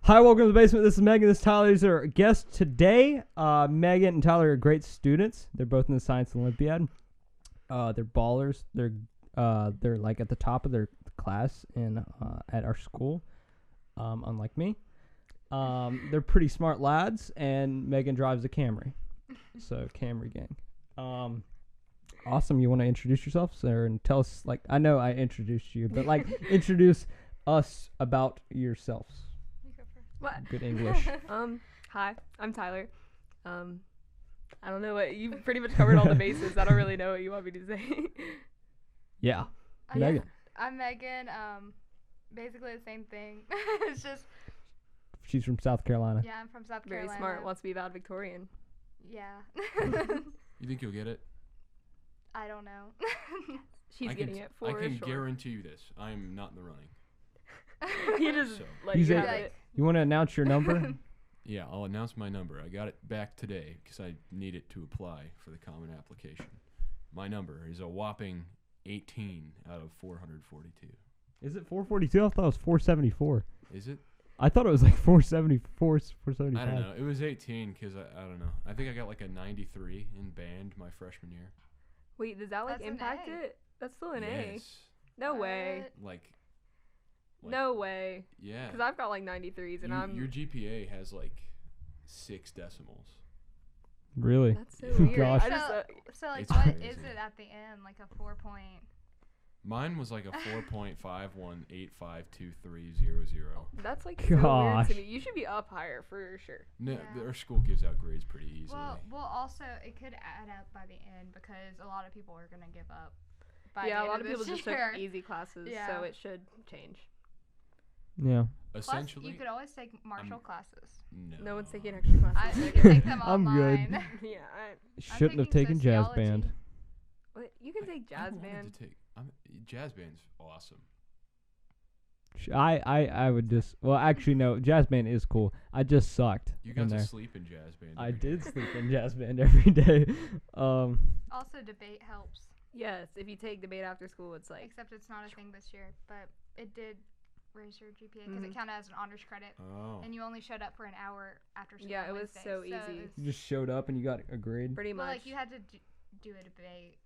Hi, welcome to the basement. This is Megan. This is Tyler. These are our guests today. Megan and Tyler are great students. They're both in the Science Olympiad. They're ballers. They're like at the top of their class in at our school. Unlike me, they're pretty smart lads. And Megan drives a Camry, so Camry gang. Awesome. You want to introduce yourself, sir, and tell us, like, I know I introduced you, but like introduce us about yourselves. What? Good English. Hi, I'm Tyler. I don't know what you pretty much covered all the bases. I don't really know what you want me to say. Yeah. Megan. I'm Megan. Basically the same thing. It's just. She's from South Carolina. Yeah, I'm from South Very Carolina. smart. Wants to be valedictorian. Yeah. You think you'll get it? I don't know. She's getting it for sure. I can guarantee you this. I am not in the running. He just So. let you have like, it. You want to announce your number? Yeah, I'll announce my number. I got it back today because I need it to apply for the common application. My number is a whopping 18 out of 442. Is it 442? I thought it was 474. Is it? I thought it was like 474, 475. I don't know. It was 18 because I don't know. I think I got like a 93 in band my freshman year. Wait, does that like That's an impact A. it? That's still an A. Yes. No way. Like, No way. yeah. Because I've got like 93s and Your GPA has like 6 decimals. Really? That's so Oh, weird. gosh. I just, So like, It's what crazy. is it at the end? Like a 4 point. Mine was like a 4.51852300. that's like so weird Gosh. to me. You should be up higher for sure. No, Yeah. our school gives out grades pretty easily. Well, also it could add up by the end because a lot of people are gonna give up. By Yeah, the a end lot of people this just year. took easy classes, Yeah. so it should change. Yeah. Plus, Essentially, you could always take Marshall classes. No one's taking extra classes. You can take them I'm good. online. Yeah, Shouldn't have taking taken jazz sociology. band. you can take jazz wanted band. to take, jazz band's awesome. I would just, well, actually, no, jazz band is cool. I just sucked You in got to there. sleep in jazz band. I every did day. sleep in jazz band every day. Also, debate helps. Yes, if you take debate after school, it's like Except it's not a thing this year, but it did raise your GPA because it counted as an honors credit, Oh. and you only showed up for an hour after school. Yeah, on it was Wednesday, so it easy. was- You just showed up and you got a grade. pretty well, much. like you had to do a debate,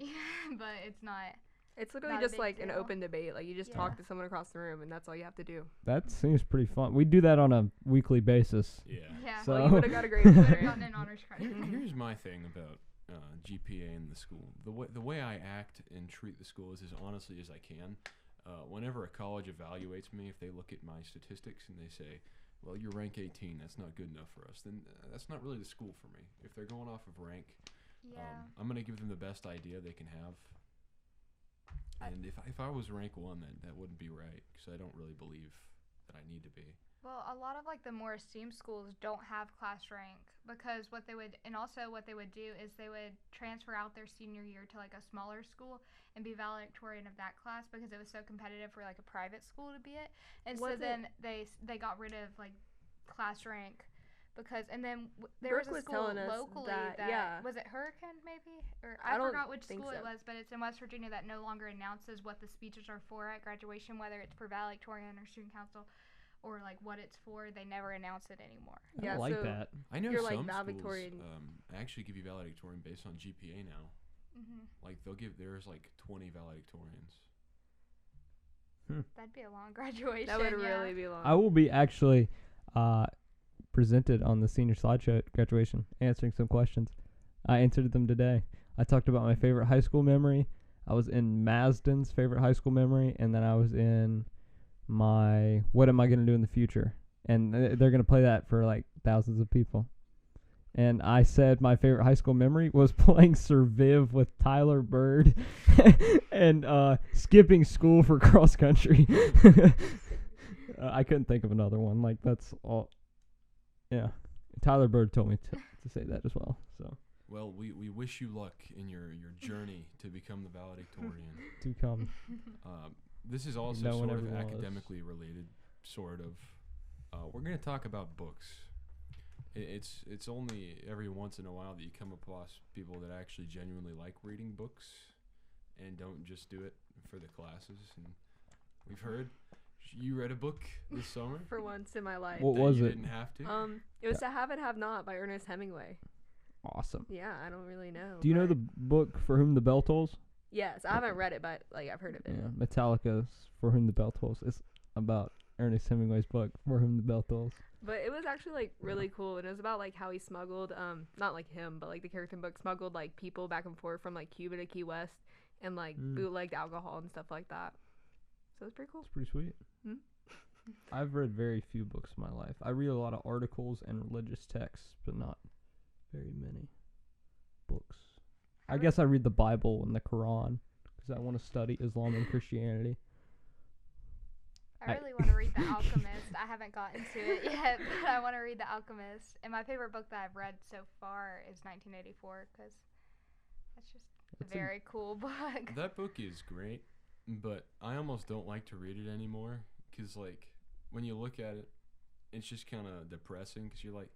but it's not. It's literally not a just big like an deal. open debate. Like you just Yeah. talk to someone across the room, and that's all you have to do. That seems pretty fun. We do that on a weekly basis. Yeah. Yeah. So- Well, you would have got a grade. you for would have it. gotten an honors credit. Here's my thing about GPA in the school. The way I act and treat the school is as honestly as I can. Whenever a college evaluates me, if they look at my statistics and they say, well, you're rank 18, that's not good enough for us, then that's not really the school for me. If they're going off of rank, Yeah. I'm going to give them the best idea they can have. And if I was rank 1, then that wouldn't be right because I don't really believe that I need to be. Well, a lot of like the more esteemed schools don't have class rank because what they would do is they would transfer out their senior year to like a smaller school and be valedictorian of that class because it was so competitive for like a private school to be it. And so then they got rid of like class rank because there Brooke was a was school telling us locally that, that yeah. was it Hurricane maybe or I I don't forgot which think school it so. was, but it's in West Virginia that no longer announces what the speeches are for at graduation, whether it's for valedictorian or student council. Or like what it's for, they never announce it anymore. I Yeah, don't like so that. I know You're, like, some valedictorian. schools actually give you valedictorian based on GPA now. Mm-hmm. Like there's like 20 valedictorians. That'd be a long graduation. That would yeah. really be long. I will be actually presented on the senior slideshow graduation, answering some questions. I answered them today. I talked about my favorite high school memory. I was in Mazdon's favorite high school memory, and then I was in my what am I going to do in the future? And they're going to play that for like thousands of people. And I said my favorite high school memory was playing Surviv with Tyler Bird and skipping school for cross country. I couldn't think of another one. Like, that's all. Yeah. Tyler Bird told me to say that as well. So Well, we wish you luck in your journey to become the valedictorian. to come. This is also No one sort of ever was. academically related, sort of. We're going to talk about books. It's only every once in a while that you come across people that actually genuinely like reading books and don't just do it for the classes. And we've heard You read a book this summer? For once in my life. What that was you it? Didn't have to. It was To Have and Have Not by Ernest Hemingway. Awesome. Yeah, I don't really know. Do you know but- the book For Whom the Bell Tolls? Yes, I haven't read it, but like I've heard of it. Yeah, Metallica's For Whom the Bell Tolls. It's about Ernest Hemingway's book For Whom the Bell Tolls. But it was actually like really cool, and it was about like how he smuggled, not like him, but like the character in the book smuggled like people back and forth from like Cuba to Key West, and like bootlegged alcohol and stuff like that. So it's pretty cool. It's pretty sweet. Hmm? I've read very few books in my life. I read a lot of articles and religious texts, but not very many books. I guess I read the Bible and the Quran because I want to study Islam and Christianity. I really want to read The Alchemist. I haven't gotten to it yet, but I want to read The Alchemist. And my favorite book that I've read so far is 1984 because that's just a very cool book. That book is great, but I almost don't like to read it anymore because, like, when you look at it, it's just kind of depressing because you're like,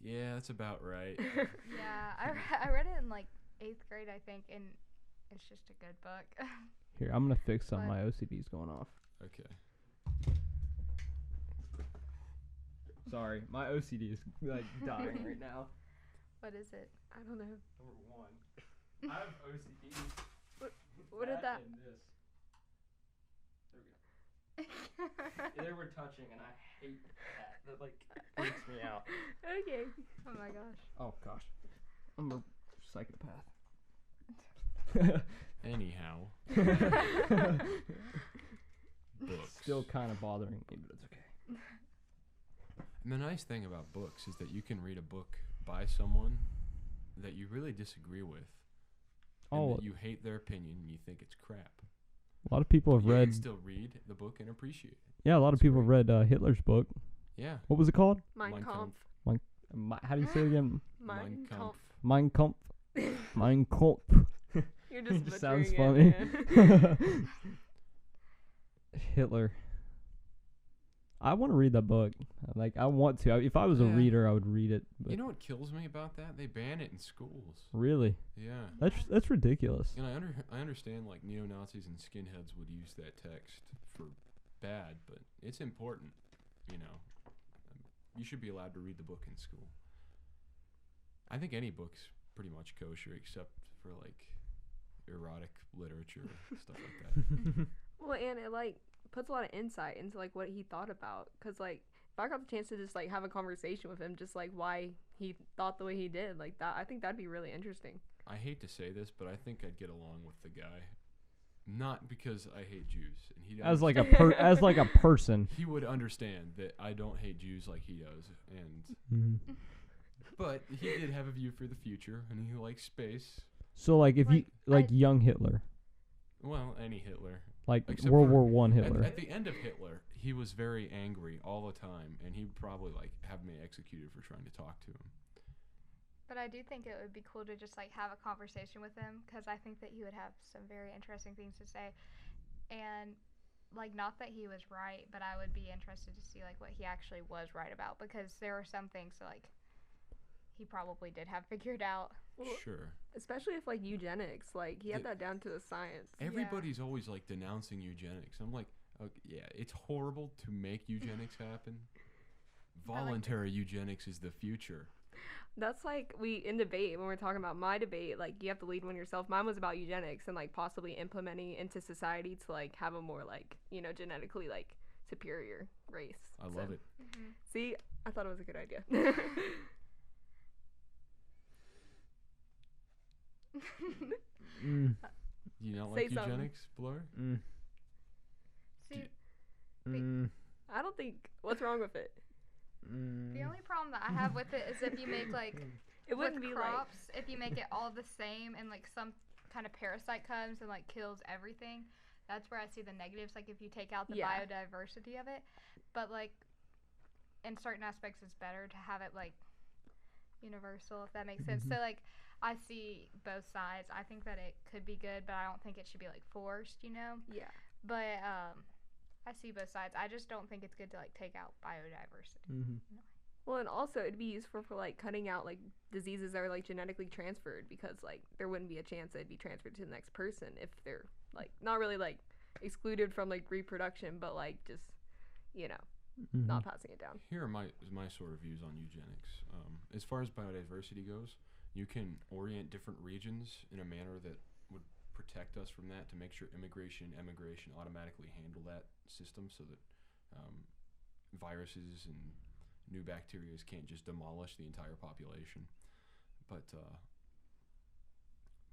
yeah, that's about right. Yeah, I read it in like 8th grade, I think, and it's just a good book. Here, I'm going to fix something. But- My OCD's going off. Okay. Sorry, my OCD is like dying right now. What is it? I don't know. Number one, I have OCD. What did that? And this. There we go. They were touching, and I hate that. That like freaks me out. Okay. Oh my gosh. Oh gosh, I'm a psychopath. Anyhow, books. Still kind of bothering me, but it's okay. And the nice thing about books is that you can read a book by someone that you really disagree with, and that you hate their opinion and you think it's crap. A lot of people have You read. can still read the book and appreciate it. Yeah, a lot of It's people have read Hitler's book. Yeah. What was it called? Mein Mein Kampf. How do you say it again? Mein Kampf. Mein Kampf. Mein Kampf. You're just It just sounds butchering funny. it, man. Hitler. I want to read that book. Like, I want to. If I was a Yeah. reader, I would read it. But You know what kills me about that? They ban it in schools. really, Yeah. that's ridiculous. And I understand like neo-Nazis and skinheads would use that text for bad, but it's important, you know. You should be allowed to read the book in school. I think any book's pretty much kosher except for like erotic literature, stuff like that. Well, and it like puts a lot of insight into like what he thought about, cause like if I got the chance to just like have a conversation with him, just like why he thought the way he did, like that, I think that'd be really interesting. I hate to say this, but I think I'd get along with the guy. Not because I hate Jews, and he As like a person. he would understand that I don't hate Jews like he does, and Mm-hmm. but he did have a view for the future, and he likes space. So like if you Like, young Hitler, Well, any Hitler. like Except World for- War One Hitler. At the end of Hitler, he was very angry all the time, and he'd probably like have me executed for trying to talk to him. But I do think it would be cool to just like have a conversation with him because I think that he would have some very interesting things to say, and like not that he was right, but I would be interested to see like what he actually was right about because there are some things that like he probably did have figured out. Well, Sure. especially if like eugenics, like he had that down to the science. Everybody's always like denouncing eugenics. I'm like, okay, yeah, it's horrible to make eugenics happen. Voluntary eugenics is the future. That's like in debate when we're talking about my debate, like you have to lead one yourself. Mine was about eugenics and like possibly implementing into society to like have a more like, you know, genetically like superior race. I love it. Mm-hmm. See, I thought it was a good idea. Mm. You don't Say like something. eugenics, Blur? Mm. See, Mm. I don't think what's wrong with it. the only problem that I have with it is if you make like It wouldn't with be crops, if you make it all the same and like some kind of parasite comes and like kills everything, that's where I see the negatives. Like if you take out the Yeah. biodiversity of it, but like in certain aspects, it's better to have it like universal, if that makes sense. So like I see both sides. I think that it could be good, but I don't think it should be like forced, you know. like yeah. But I see both sides. I just don't think it's good to like take out biodiversity. Mm-hmm. Well, and also it'd be useful for like cutting out like diseases that are like genetically transferred because like there wouldn't be a chance that it'd be transferred to the next person if they're like not really like excluded from like reproduction, but like just, you know, Mhm. not passing it down. Here are my sort of views on eugenics. As far as biodiversity goes, you can orient different regions in a manner that would protect us from that to make sure immigration and emigration automatically handle that system so that viruses and new bacteria can't just demolish the entire population. But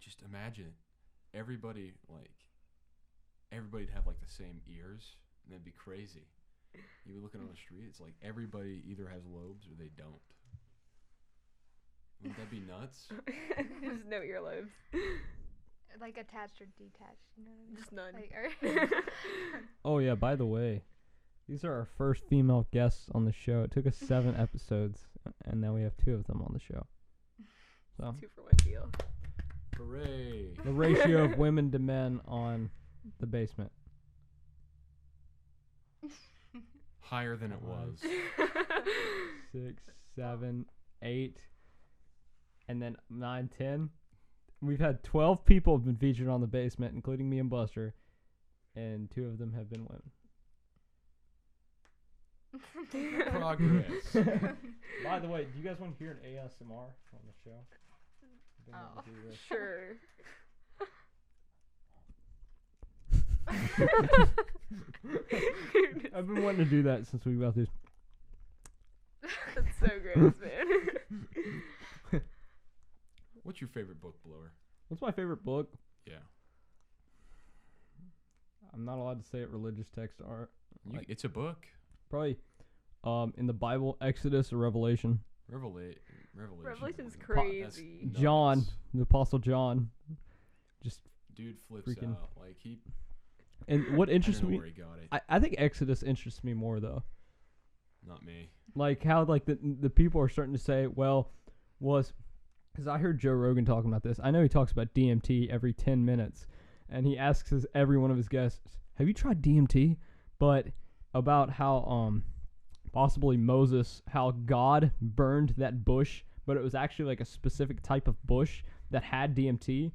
just imagine everybody'd have like the same ears, and that'd be crazy. You be looking on the street, it's like everybody either has lobes or they don't. Wouldn't that be nuts? Just no earlobes. Like attached or detached, you know what I mean? Just none. Like, Oh yeah, by the way, these are our first female guests on the show. It took us 7 episodes, and now we have 2 of them on the show. So 2-for-1 deal. Hooray! the ratio of women to men on the basement. Higher than it was. 6, 7, 8, and then 9, 10. We've had 12 people have been featured on the basement, including me and Buster, and 2 of them have been women. Progress. By the way, do you guys want to hear an ASMR on the show? I've been wanting to do this. Sure. I've been wanting to do that since we got this. That's so gross, man. What's your favorite book, Blower? What's my favorite book? Yeah. I'm not allowed to say it. Religious text are like, It's a book. probably in the Bible, Exodus or Revelation. Revelation. Revelation's That's crazy. nuts. John, the Apostle John. Just Dude flips freaking- out. Like he. and what I interests don't know me, where he got it. I think Exodus interests me more though. Not me. Like how like the people are starting to say, well, was because I heard Joe Rogan talking about this. I know he talks about DMT every 10 minutes, and he asks every one of his guests, "Have you tried DMT?" But about how possibly Moses, how God burned that bush, but it was actually like a specific type of bush that had DMT,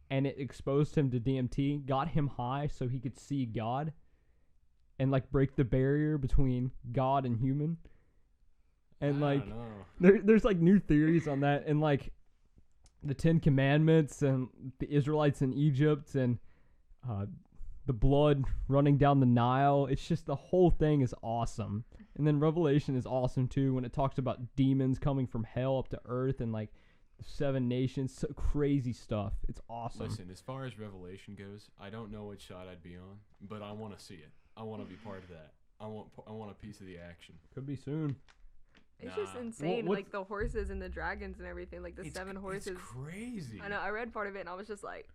and it exposed him to DMT, got him high so he could see God, and like break the barrier between God and human. And I like don't know. there's like new theories on that, and like the 10 Commandments and the Israelites in Egypt and the blood running down the Nile. It's just the whole thing is awesome. And then Revelation is awesome too when it talks about demons coming from hell up to earth and like the 7 nations. So crazy stuff. It's awesome. Listen, as far as Revelation goes, I don't know which side I'd be on, but I want to see it. I want to be part of that. I want a piece of the action. Could be soon. It's just Nah. insane, what's- like the horses and the dragons and everything, like the 7 horses. It's crazy. I know. I read part of it and I was just like,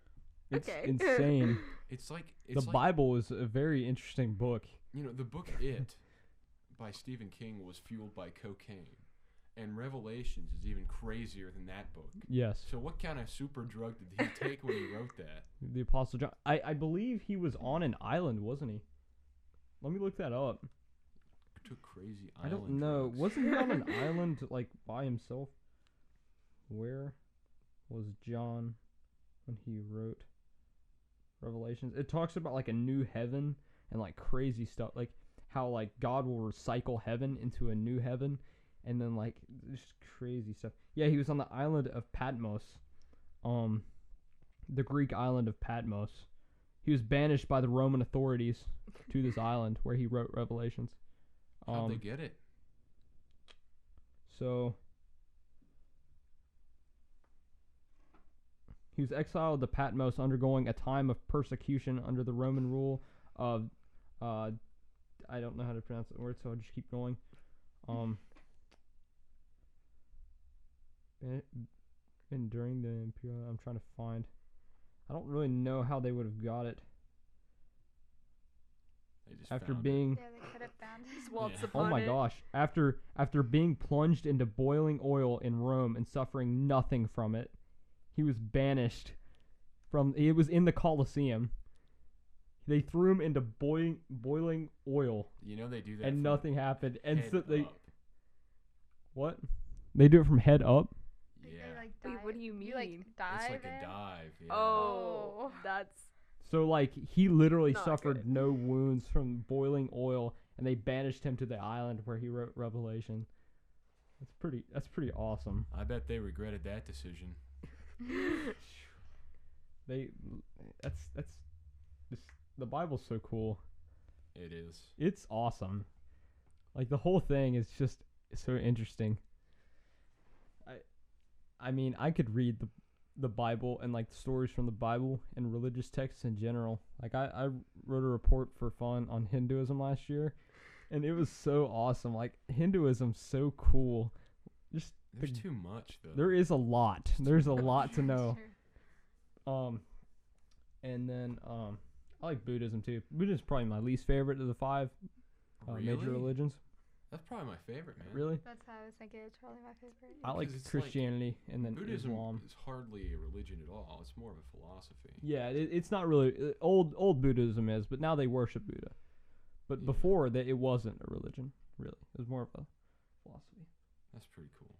It's okay. insane. It's like The Bible is a very interesting book. the book It by Stephen King was fueled by cocaine, and Revelations is even crazier than that book. Yes. So what kind of super drug did he take when he wrote that? The Apostle John. I believe he was on an island, wasn't he? Let me look that up. Took crazy I island don't know. drugs. Wasn't he on an island like by himself? Where was John when he wrote Revelations? It talks about like a new heaven and like crazy stuff, like how like God will recycle heaven into a new heaven, and then like just crazy stuff. Yeah, he was on the island of Patmos, the Greek island of Patmos. He was banished by the Roman authorities to this island where he wrote Revelations. How'd they get it? So he was exiled to Patmos, undergoing a time of persecution under the Roman rule of I don't know how to pronounce the word, so I'll just keep going. And during the imperial, I'm trying to find. I don't really know how they would have got it They just after found being. Yeah, they could have found it. Just waltz Yeah. Oh upon my it. gosh! After being plunged into boiling oil in Rome and suffering nothing from it, he was banished from. He was in the Colosseum. They threw him into boiling oil, They do that. and from nothing happened. And head so they up. what? They do it from head up. They, Yeah. like, Wait, dive. what do you mean? You like dive It's like in? a dive. Yeah. Oh, that's So like he literally Not suffered good. no wounds from boiling oil, and they banished him to the island where he wrote Revelation. That's pretty awesome. I bet they regretted that decision. That's just, the Bible's so cool. It is. It's awesome. Like the whole thing is just so interesting. I mean, I could read the Bible and like the stories from the Bible and religious texts in general. Like I wrote a report for fun on Hinduism last year, and it was so awesome. Like Hinduism's so cool. Just There's too much though. there is a lot. There's a lot to know. Sure. And then I like Buddhism too. Buddhism's probably my least favorite of the 5 major Really? religions. That's probably my favorite, man. Really? That's how I was thinking. It's probably my favorite. I like 'Cause it's Christianity and then Buddhism Islam. is hardly a religion at all. It's more of a philosophy. Yeah, it's not really old Buddhism is, but now they worship Buddha. But Yeah. before that, it wasn't a religion. Really, it was more of a philosophy. That's pretty cool.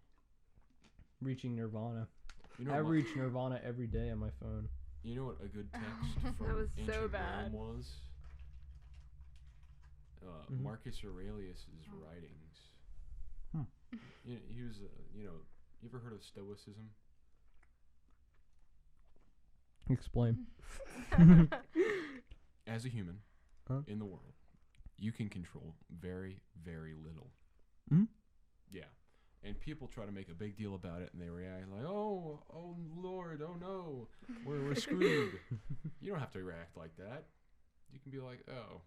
Reaching nirvana. You know, I what reach nirvana every day on my phone. you know what a good text from was so ancient bad. Rome was? Mhm. Marcus Aurelius's writings. He was, you ever heard of Stoicism? Explain. As a human Huh? in the world, you can control very, very little. Mhm. Yeah. And people try to make a big deal about it, and they react like, oh Lord, oh no, we're screwed. You don't have to react like that. You can be like, oh,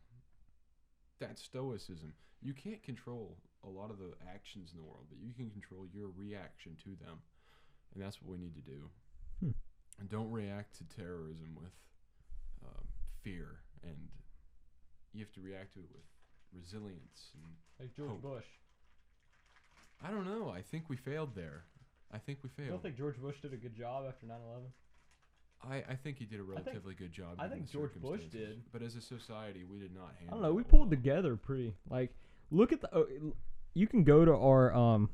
that's stoicism. You can't control a lot of the actions in the world, but you can control your reaction to them. And that's what we need to do. And don't react to terrorism with fear, and you have to react to it with resilience. And Like George Hope. Bush. I don't know. I think we failed there. I think we You failed. don't think George Bush did a good job after 9/11? I think he did a relatively good job. I given think the George Bush circumstances. did. But as a society, we did not I handle don't know. We that pulled well. together pretty. Like, look at you can go to our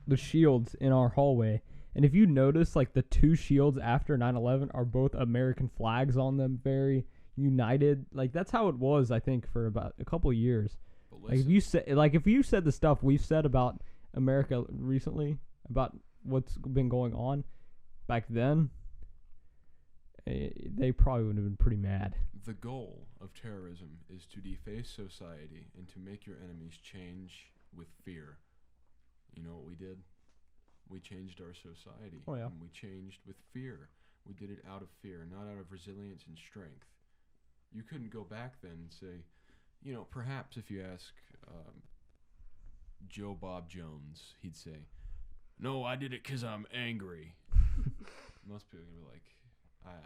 the shields in our hallway, and if you notice, like the 2 shields after 9/11 are both American flags on them, very united. Like that's how it was, I think, for about a couple of years. But Like listen, if you said the stuff we've said about America recently, about what's been going on back then, they probably would have been pretty mad. the goal of terrorism is to deface society and to make your enemies change with fear. You know what we did? We changed our society. Oh, yeah. And we changed with fear. We did it out of fear, not out of resilience and strength. You couldn't go back then and say, perhaps if you ask Joe Bob Jones, he'd say, no, I did it 'cause I'm angry. Most people would be like,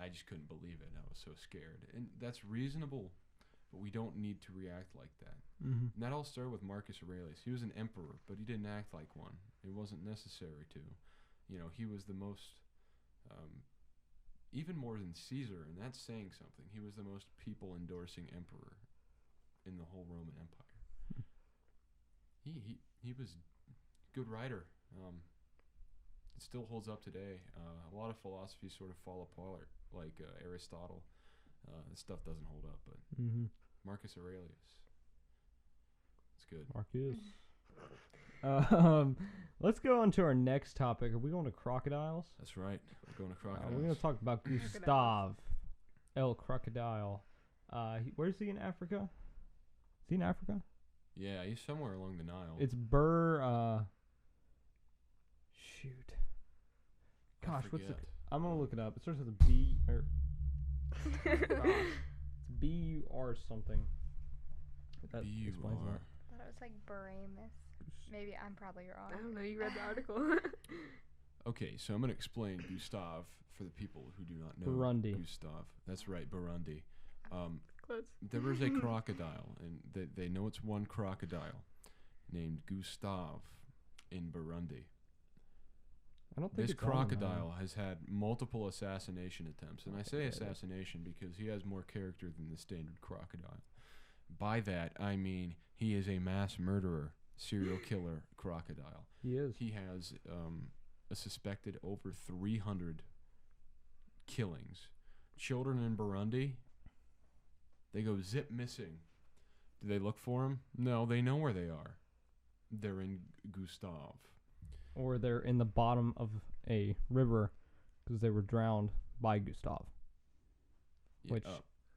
I just couldn't believe it. I was so scared. And that's reasonable, but we don't need to react like that. Mm-hmm. And that all started with Marcus Aurelius. He was an emperor, but he didn't act like one. It wasn't necessary to. He was the most, even more than Caesar, and that's saying something. He was the most people-endorsing emperor in the whole Roman Empire. He was a good writer. It still holds up today. A lot of philosophies sort of fall apart, like Aristotle. This stuff doesn't hold up, but Mm-hmm. Marcus Aurelius. It's good. Marcus. Let's go on to our next topic. Are we going to crocodiles? That's right. We're going to crocodiles. We're going to talk about Gustave, El Crocodile. Where's he in Africa? Is he in Africa? Yeah, he's somewhere along the Nile. It's shoot. I Gosh, what's it? forget. I'm gonna look it up. It starts with a B or it's BUR something. That explains B-U-R. that. I thought it was like Baramus. Maybe I'm probably I wrong. don't know. You read the article. Okay, so I'm going to explain Gustave for the people who do not know Burundi. Gustave. That's right, Burundi. Close. There was a crocodile, and they know it's one crocodile named Gustave in Burundi. I don't think This it's on crocodile has had multiple assassination attempts, and I say assassination because he has more character than the standard crocodile. By that, I mean he is a mass murderer, serial killer crocodile. He is. He has a suspected over 300 killings. Children in Burundi, They go zip missing. Do they look for them? No, they know where they are. They're in Gustave. Or they're in the bottom of a river because they were drowned by Gustave, Yeah, which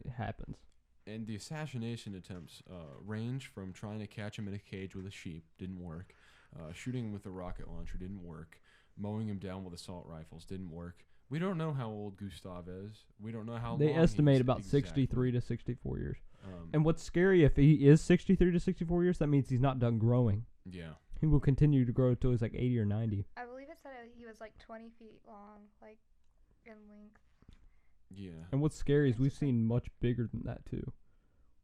it happens. and the assassination attempts range from trying to catch him in a cage with a sheep, didn't work. Shooting him with a rocket launcher didn't work. Mowing him down with assault rifles didn't work. We don't know how old Gustave is. We don't know how They long estimate he's about exactly. 63 to 64 years. Um, And what's scary, if he is 63 to 64 years, that means he's not done growing. yeah. He will continue to grow until he's like 80 or 90. I believe it said he was like 20 feet long, like in length. Yeah. And what's scary is we've seen much bigger than that too,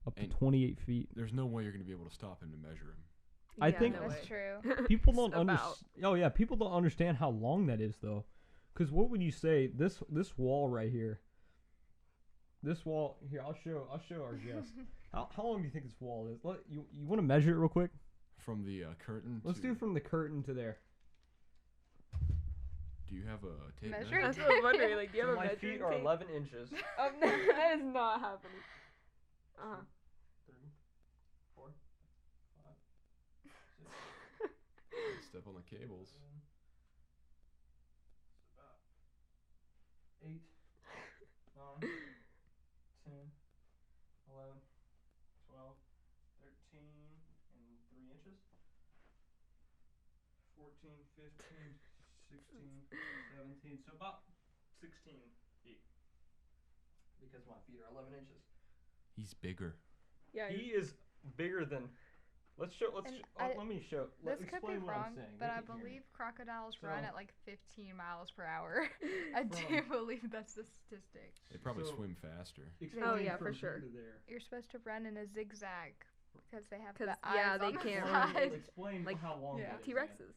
up to And 28 feet. There's no way you're going to be able to stop him to measure him. I think- no That's way. true. People don't About. understand. Oh yeah, people don't understand how long that is though. Because what would you say this wall right here? This wall here, I'll show our guest. How long do you think this wall is? You want to measure it real quick? From the curtain. Let's do from the curtain to there. Do you have a tape Measuring That's measure? what I'm wondering. Like, do you So have a my measuring feet are tape? 11 inches. That is not happening. 3, 4, 5, 6, Step on the cables. 8, 9, 10, 11, 12, 13, and 3 inches. 14, 15, 16, 17. So about 16 feet. Because my feet are 11 inches. He's bigger. Yeah. He is bigger than. Let me show. This could be Explain what I'm wrong, saying. but They I can hear me. believe crocodiles run So- at like 15 miles per hour. I do From- believe that's the statistic. They probably So- swim faster. Explain yeah, from for sure. here to there. You're supposed to run in a zigzag because they have 'Cause, the yeah, eyes they on the can't Explain- side. Explain Like, how long yeah. that is, T-Rexes.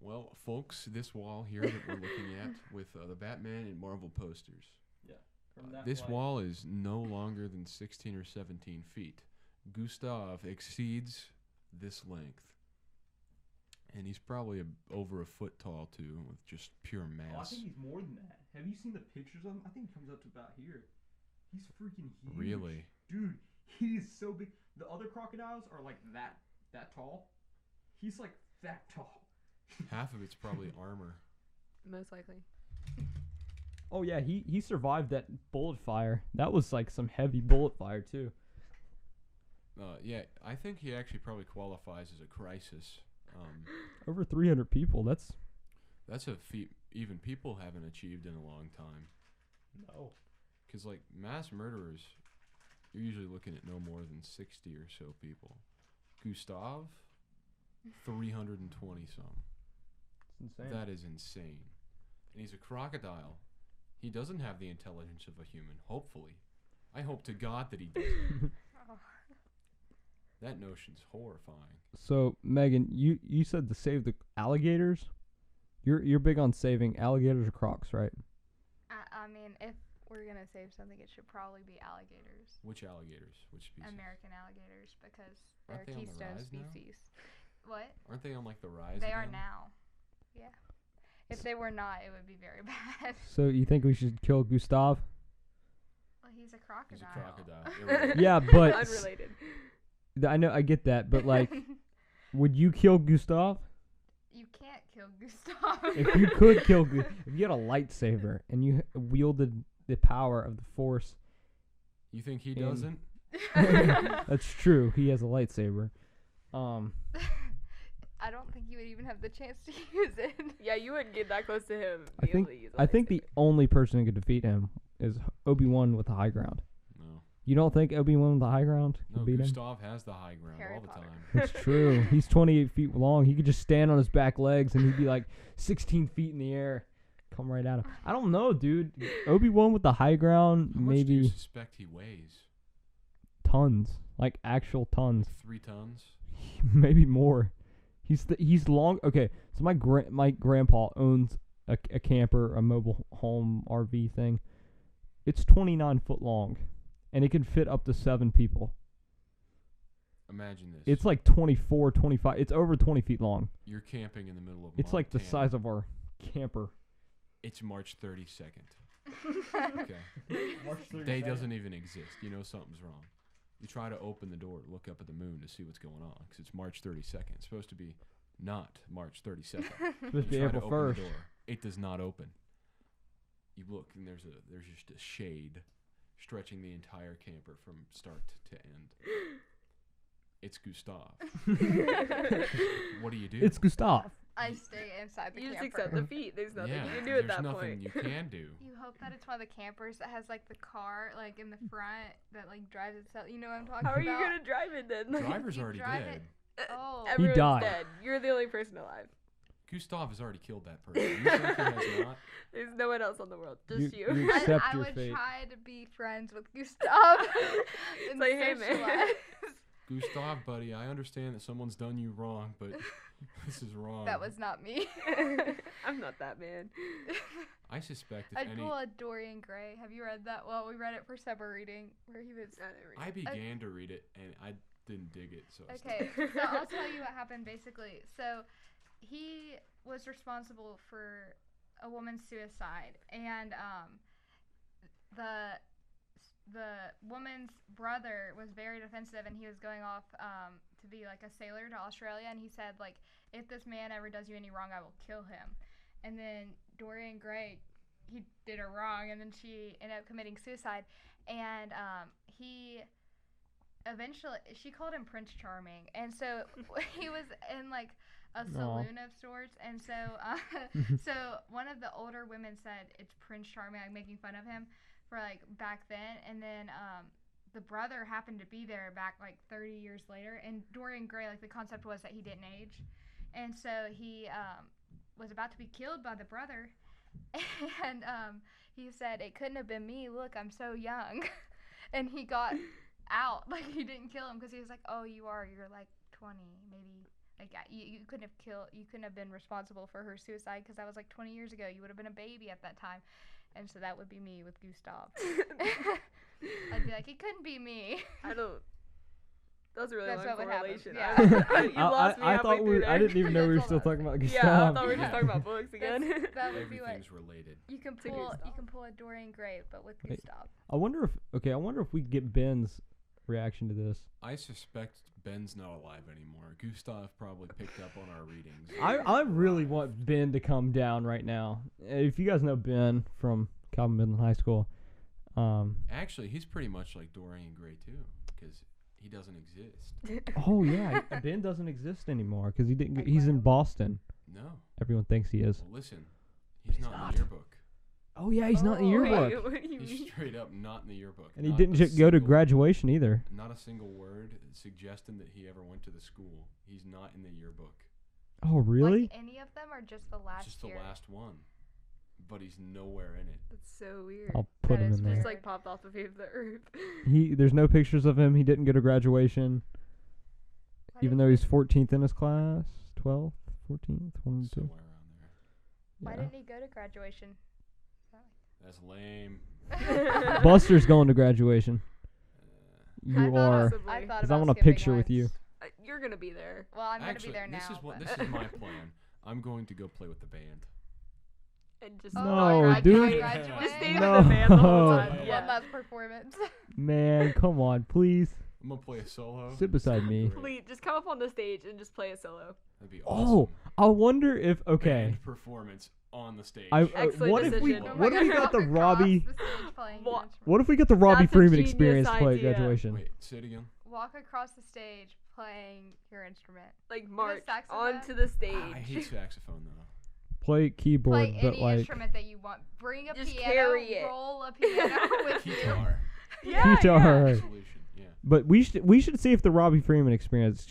Well, folks, this wall here that we're looking at with the Batman and Marvel posters. man. From that This light. wall is no longer than 16 or 17 feet. Gustave exceeds this length. And he's probably over a foot tall, too, with just pure Oh, I mass. think he's more than that. Have you seen the pictures of him? I think he comes up to about here. He's freaking huge. Really? Dude, he is so big. The other crocodiles are like that tall. He's like that tall. Half of it's probably armor. Most likely. Oh yeah, he survived that bullet fire. That was like some heavy bullet fire too. Yeah, I think he actually probably qualifies as a crisis. Over 300 people. That's That's a feat even people haven't achieved in a long time. no. Because, like, mass murderers, you're usually looking at no more than 60 or so people. Gustave, 320 some. It's insane. That is insane. And he's a crocodile. He doesn't have the intelligence of a human, hopefully. I hope to God that he doesn't. Oh. That notion's horrifying. So Megan, you said to save the alligators. You're big on saving alligators or crocs, right? I mean, if we're gonna save something, it should probably be alligators, Which alligators? Which species? American alligators, because they're Aren't a they on the keystone rise now? species. What? Aren't they on, like, the rise They are again? now. Yeah. If they were not, it would be very bad. So you think we should kill Gustave? Well, he's a He's crocodile. a crocodile. Irrelevant. Yeah, but Unrelated. I know I get that, but like, would you kill Gustave? You can't kill Gustave. If you could kill, if you had a lightsaber and you wielded the power of the Force, You think he In- doesn't? that's true. He has a lightsaber. I don't think you would even have the chance to use it. Yeah, you wouldn't get that close to him. I Be think able to use a I think the lightsaber. only person who could defeat him is Obi-Wan with the high ground. No. You don't think Obi-Wan with the high ground could No, beat him? Gustave has the high ground Harry all the Potter. time. That's true. He's 28 feet long. He could just stand on his back legs and he'd be like 16 feet in the air. Come right at him. I don't know, dude. Obi-Wan with the high ground, How much do you maybe suspect he weighs? tons. Like actual tons. 3 tons? Maybe more. He's long. Okay, so my grandpa owns a camper, a mobile home RV thing. It's 29 foot long, and it can fit up to 7 people. Imagine this. It's like 24, 25. It's over 20 feet long. You're camping in the middle of It's like the Montana. size of our camper. It's March 32nd. Okay. Day doesn't even exist. You know something's wrong. You try to open the door, look up at the moon to see what's going on, because it's March 32nd. It's supposed to be not March 32nd. Supposed to be You try April to open 1st. the door. It does not open. You look, and there's just a shade stretching the entire camper from start to end. It's Gustave. What do you do? It's Gustave. I stay inside the You just camper. accept defeat. There's nothing yeah, you can do at there's that nothing point. you can do. You hope that it's one of the campers that has like the car like in the front that like drives itself. You know what I'm talking How about? are you gonna drive it then? Like, Driver's you already drive dead. it. Oh. everyone's died. dead. You're the only person alive. Gustave has already killed that person. You think he has not? There's no one else on the world. Just you. you accept I your would fate. try to be friends with Gustave. and like, hey, man. socialize. Gustave, buddy, I understand that someone's done you wrong, but this is wrong. That was not me. I'm not that man. I suspect if I'd any... pull a Dorian Gray. Have you read that? Well, we read it for summer reading where he was. I began to read it, and I didn't dig it, so I Okay, so I'll tell you what happened basically. So he was responsible for a woman's suicide, and the woman's brother was very defensive, and he was going off to be like a sailor to Australia, and he said like, if this man ever does you any wrong, I will kill him. And then Dorian Gray, he did her wrong, and then she ended up committing suicide, and he eventually, she called him Prince Charming, and so he was in like a saloon of sorts, and so so one of the older women said it's Prince Charming, like making fun of him for like back then, and then the brother happened to be there back like 30 years later, and Dorian Gray, like the concept was that he didn't age, and so he was about to be killed by the brother, and he said, it couldn't have been me, look, I'm so young. And he got out, like he didn't kill him because he was like, oh, you're like 20 maybe, like you couldn't have been responsible for her suicide because that was like 20 years ago, you would have been a baby at that time. And so that would be me with Gustave. I'd be like, it couldn't be me. That was a really That's long what would happen, correlation. yeah. You lost me I halfway thought through there. I didn't even know we were That's still all talking about Gustave. Yeah, I thought we were just talking about books again. That would be what Everything's related. you can To pull. Gustave. You can pull a Dorian Gray, but with Wait. Gustave. I wonder if we get Ben's reaction to this. I suspect Ben's not alive anymore. Gustave probably picked up on our readings. I really want Ben to come down right now. If you guys know Ben from Calvin Midland High School, Actually, he's pretty much like Dorian Gray too, because he doesn't exist. oh yeah, Ben doesn't exist anymore because he didn't. Like He's in Rome. Boston. No. Everyone thinks he is. Well, listen, But he's he's not in not. the yearbook. Oh yeah, he's not in the yearbook, Wait, what do you He's mean? straight up not in the yearbook. and he Not didn't a go to single- graduation either. Not a single word suggesting that he ever went to the school. He's not in the yearbook. Oh really? Like any of them, or just the last Just the year? last one. But he's nowhere in it. That's so weird. I'll put That him is in weird. there. Just like popped off the face of the earth. There's no pictures of him. He didn't go to graduation, Why even didn't though he- he's 14th in his class, 12th, 14th, 1 and 2. Somewhere around there. Why Yeah. didn't he go to graduation? That's lame. Buster's going to graduation. Uh, You are. Possibly. I thought 'Cause I about want a skipping picture with you. once. You're gonna be there. Well, I'm actually, gonna be there now. this but is my plan. I'm going to go play with the band. And just Oh, No, not dude. graduate. Just stay No. with the band the whole time. One Yeah. One last performance. Man, come on, please. I'm gonna play a solo. Sit beside me. Great. Please, just come up on the stage and just play a solo. That'd be Oh, awesome. I wonder if Band performance on the stage. Excellent what if we decision. Oh what my if we God, got the walk across Robbie the stage playing the Wa- instrument. what if we got the Robbie That's a Freeman genius experience to play at idea. graduation? Wait, say it again. Walk across the stage playing your instrument. Like march saxophone? onto the stage. I hate saxophone though. Play keyboard, Play but any like instrument that you want. Bring a Just piano, carry it. roll a piano with you. Guitar. Yeah, Guitar. Solution. Yeah. but we should see if the Robbie Freeman experience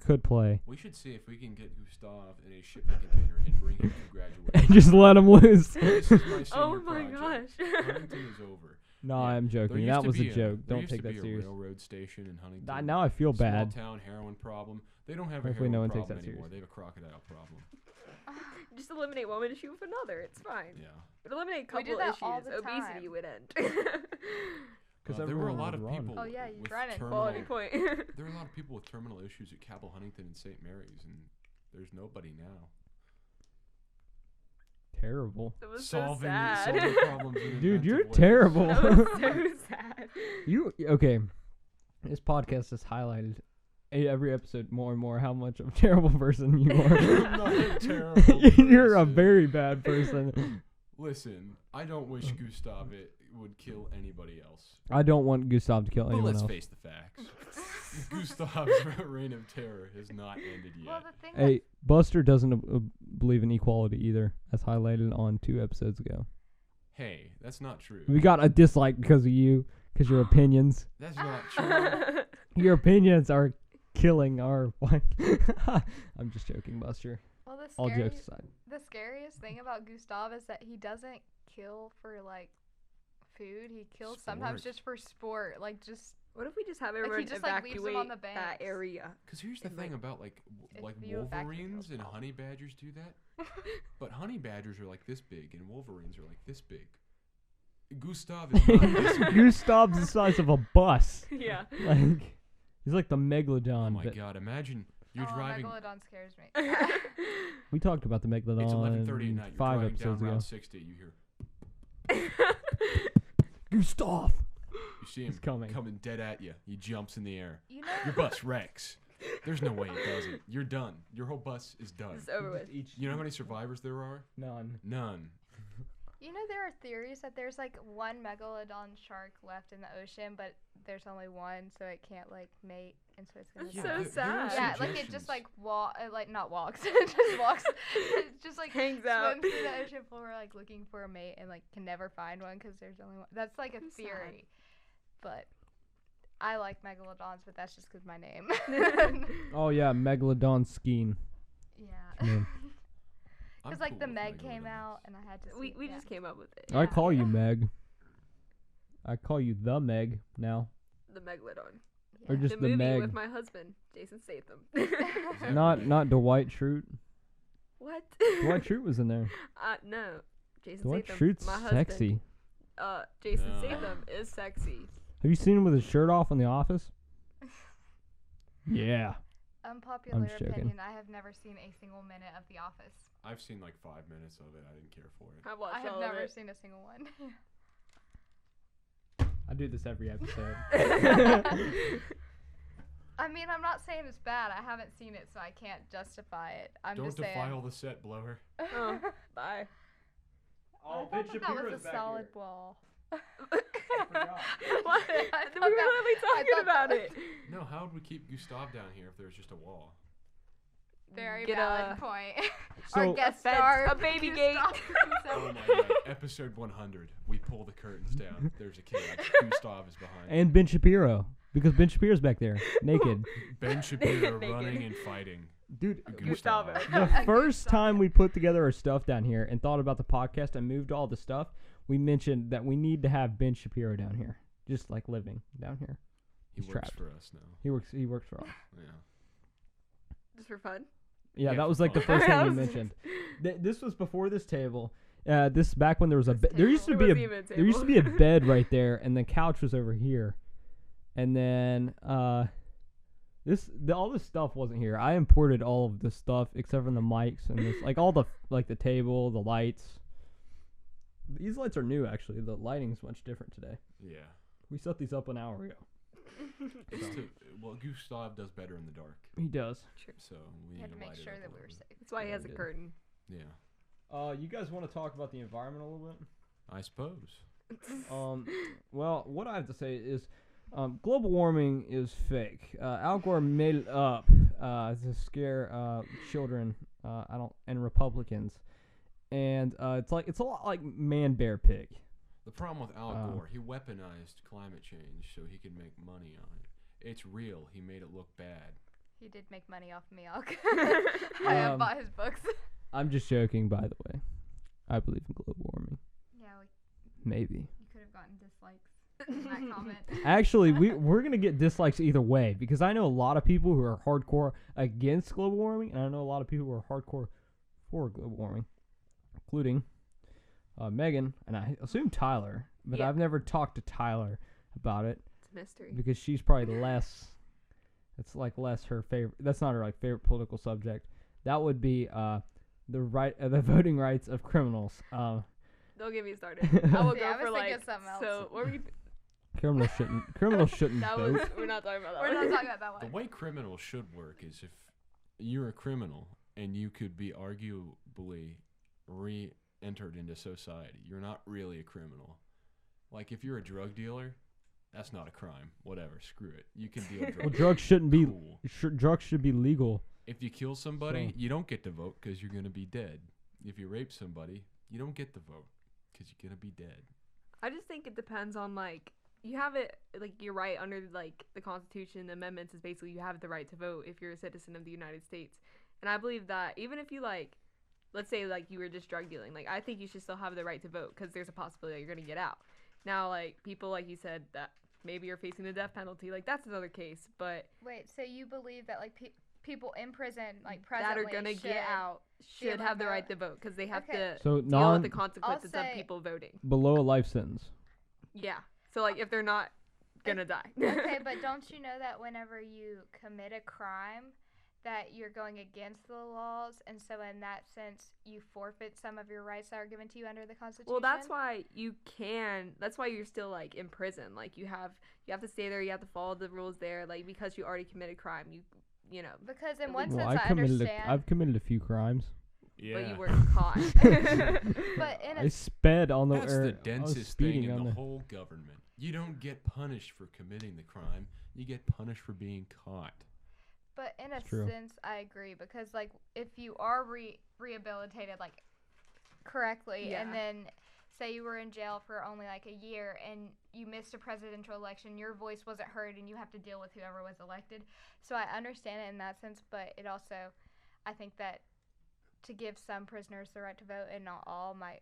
could play. We should see if we can get Gustave in a shipping container and bring him to And graduation. just let him loose. This is my senior Oh my project. gosh. Huntington is over. No, Yeah. I'm There joking. used That to was a be joke. there Don't used take to that be a serious. railroad station in Huntington. Now I feel bad. Small town heroin problem. They don't have Hopefully a no heroin one takes problem that anymore. serious. They have a crocodile problem. Just eliminate one issue with another. It's fine. Yeah. But eliminate a We do couple that issues. all the Obesity time. would end. Because there were a everyone lot would of run. people Oh, yeah, you with run it. terminal. Quality point. There were a lot of people with terminal issues at Cabell Huntington and St. Mary's, and there's nobody now. Terrible. It was solving so sad. solving problems in Dude, you're inventive ways. terrible. That was so sad. Okay. This podcast has highlighted every episode more and more how much of a terrible person you are. I'm not a terrible You're a person. very bad person. Listen, I don't wish Gustave would kill anybody else. I don't want Gustave to kill But anyone let's else. face the facts. Gustave's reign of terror has not ended yet. Well, the thing Hey, Buster doesn't believe in equality either, as highlighted on 2 episodes ago. Hey, that's not true. We got a dislike because of you, because your opinions. That's not true. Your opinions are killing our. I'm just joking, Buster. well, All jokes aside. the scariest thing about Gustave is that he doesn't kill for like food. He kills sometimes Sport. just for sport, like just What if we just have he everyone just, like, leaves them evacuate on the that banks. area? Because here's the And, thing like, about if like you evacuate wolverines those and balls. honey badgers do that, but honey badgers are like this big and wolverines are like this big. Gustave is not this big. Gustave's the size of a bus. Yeah. Like, he's like the Oh megalodon. my but god! Imagine you're driving. Megalodon scares me. we talked about the megalodon. It's 11:30 at night. You're 5 driving down episodes ago. Route 60. You hear. Gustave. You see him He's coming. dead at you. He jumps in the air. You know, Your bus wrecks. There's no way it doesn't. You're done. Your whole bus is done. It's over with. You know how many survivors there are? None. None. there are theories that there's like one megalodon shark left in the ocean, but there's only one, so it can't like mate, and so it's gonna. That's Yeah, so there are sad. Yeah, like it suggestions. just like not walks, it just walks, it just like Hangs out. swims through the ocean floor like looking for a mate and like can never find one because there's only one. That's like a That's sad. theory, but I like megalodons, but that's just because my name. Oh yeah, megalodon Skean. Yeah. Yeah. I'm Because like cool the with Meg megalodons. came out and I had to. See We it, just came up with it. I Yeah. call you Meg. I call you the Meg now, The Megalodon. or Yeah. just the the movie Meg. with my husband, Jason Statham. that Not Dwight Schrute. What? Dwight Schrute was in there. No. Jason Dwight Statham. Schrute's my husband. sexy. Jason No. Statham is sexy. Have you seen him with his shirt off in The Office? Yeah. Unpopular just joking. opinion: I have never seen a single minute of The Office. I've seen like 5 minutes of it. I didn't care for it. I've watched I have all never of seen a single one. I do this every episode. it. I mean, I'm not saying it's bad. I haven't seen it, so I can't justify it. I'm Don't just defile saying. the set, blower. Oh, bye. I thought that was a solid wall. What? I We thought were that- literally I talking thought about that- it. No, how would we keep Gustave down here if there was just a wall? Very Get valid a point. So- Our guest fence, star, a baby gate. Oh my god. Episode 100. We pull the curtains down. There's a cage. Gustave is behind. And Ben Shapiro, because Ben Shapiro's back there, naked. Ben Shapiro Naked. running and fighting. Dude, Gustave. the first time we put together our stuff down here and thought about the podcast and moved all the stuff, we mentioned that we need to have Ben Shapiro down here, just like living down here. He He's works trapped. for us now. He works for us. Yeah. Just for fun. Yeah, Yeah, that was for like the fun. first thing we That was- mentioned. This was before this table. This back when there was a This there used to It be a wasn't even a there used to be a table. bed right there, and the couch was over here, and then all this stuff wasn't here. I imported all of the stuff except for the mics and this, like all the the table, the lights. These lights are new actually. The lighting's much different today. Yeah. We set these up an hour ago. It's to, well, Gustave does better in the dark. He does. So we We need had to to make light it sure up that a we were little safe. That's why he Yeah, has a we did. curtain. bit. Yeah. You guys want to talk about the environment a little bit? I suppose. Well, what I have to say is, global warming is fake. Al Gore made it up to scare children, and Republicans, and it's a lot like Man Bear Pig. The problem with Al Gore, he weaponized climate change so he could make money on it. It's real. He made it look bad. He did make money off me. I have bought his books. I'm just joking, by the way. I believe in global warming. Yeah, Maybe. you could have gotten dislikes in that comment. Actually, we're gonna get dislikes either way because I know a lot of people who are hardcore against global warming, and I know a lot of people who are hardcore for global warming, including Megan and I assume Tyler, but Yeah. I've never talked to Tyler about it It's a mystery. because she's probably less. It's like less her favorite. That's not her favorite political subject. That would be the voting rights of criminals. Don't get me started. I will Yeah, I go was for thinking like something else. So what were you? Criminals shouldn't That was. vote. We're not talking about that. We're one. not talking about that The one. way criminals should work is if you're a criminal and you could be arguably re-entered into society, you're not really a criminal. Like if you're a drug dealer, that's not a crime. Whatever, screw it. You can deal drugs. Well, drugs shouldn't be. Cool. Drugs should be legal. If you kill somebody, So- you don't get to vote because you're going to be dead. If you rape somebody, you don't get to vote because you're going to be dead. I just think it depends on like you have it like you're right under like the Constitution. The amendments is basically you have the right to vote if you're a citizen of the United States, and I believe that even if you like, let's say like you were just drug dealing, like I think you should still have the right to vote because there's a possibility that you're gonna get out. Now like people like you said that maybe you're facing the death penalty, like that's another case, but Wait, so you believe that like people in prison, like that presently, are gonna should, get out be able should to have the right vote? to vote because they have Okay. to So deal with the consequences of say- people voting. below a life sentence. Yeah. So like if they're not gonna die. Okay, but don't you know that whenever you commit a crime, that you're going against the laws, and so in that sense, you forfeit some of your rights that are given to you under the Constitution? Well, that's why you can. That's why you're still like in prison. Like you have to stay there. You have to follow the rules there. Like because you already committed crime. You know. Because in At one least- Well, sense, I understand. I've committed a few crimes. Yeah. But you weren't caught. But in I a sped on the. That's or the I was densest thing speeding in on the whole government. You don't get punished for committing the crime. You get punished for being caught. But in a It's true. sense, I agree because like if you are rehabilitated like correctly, Yeah. and then say you were in jail for only like a year and you missed a presidential election, your voice wasn't heard, and you have to deal with whoever was elected. So I understand it in that sense, but it also, I think that to give some prisoners the right to vote and not all might.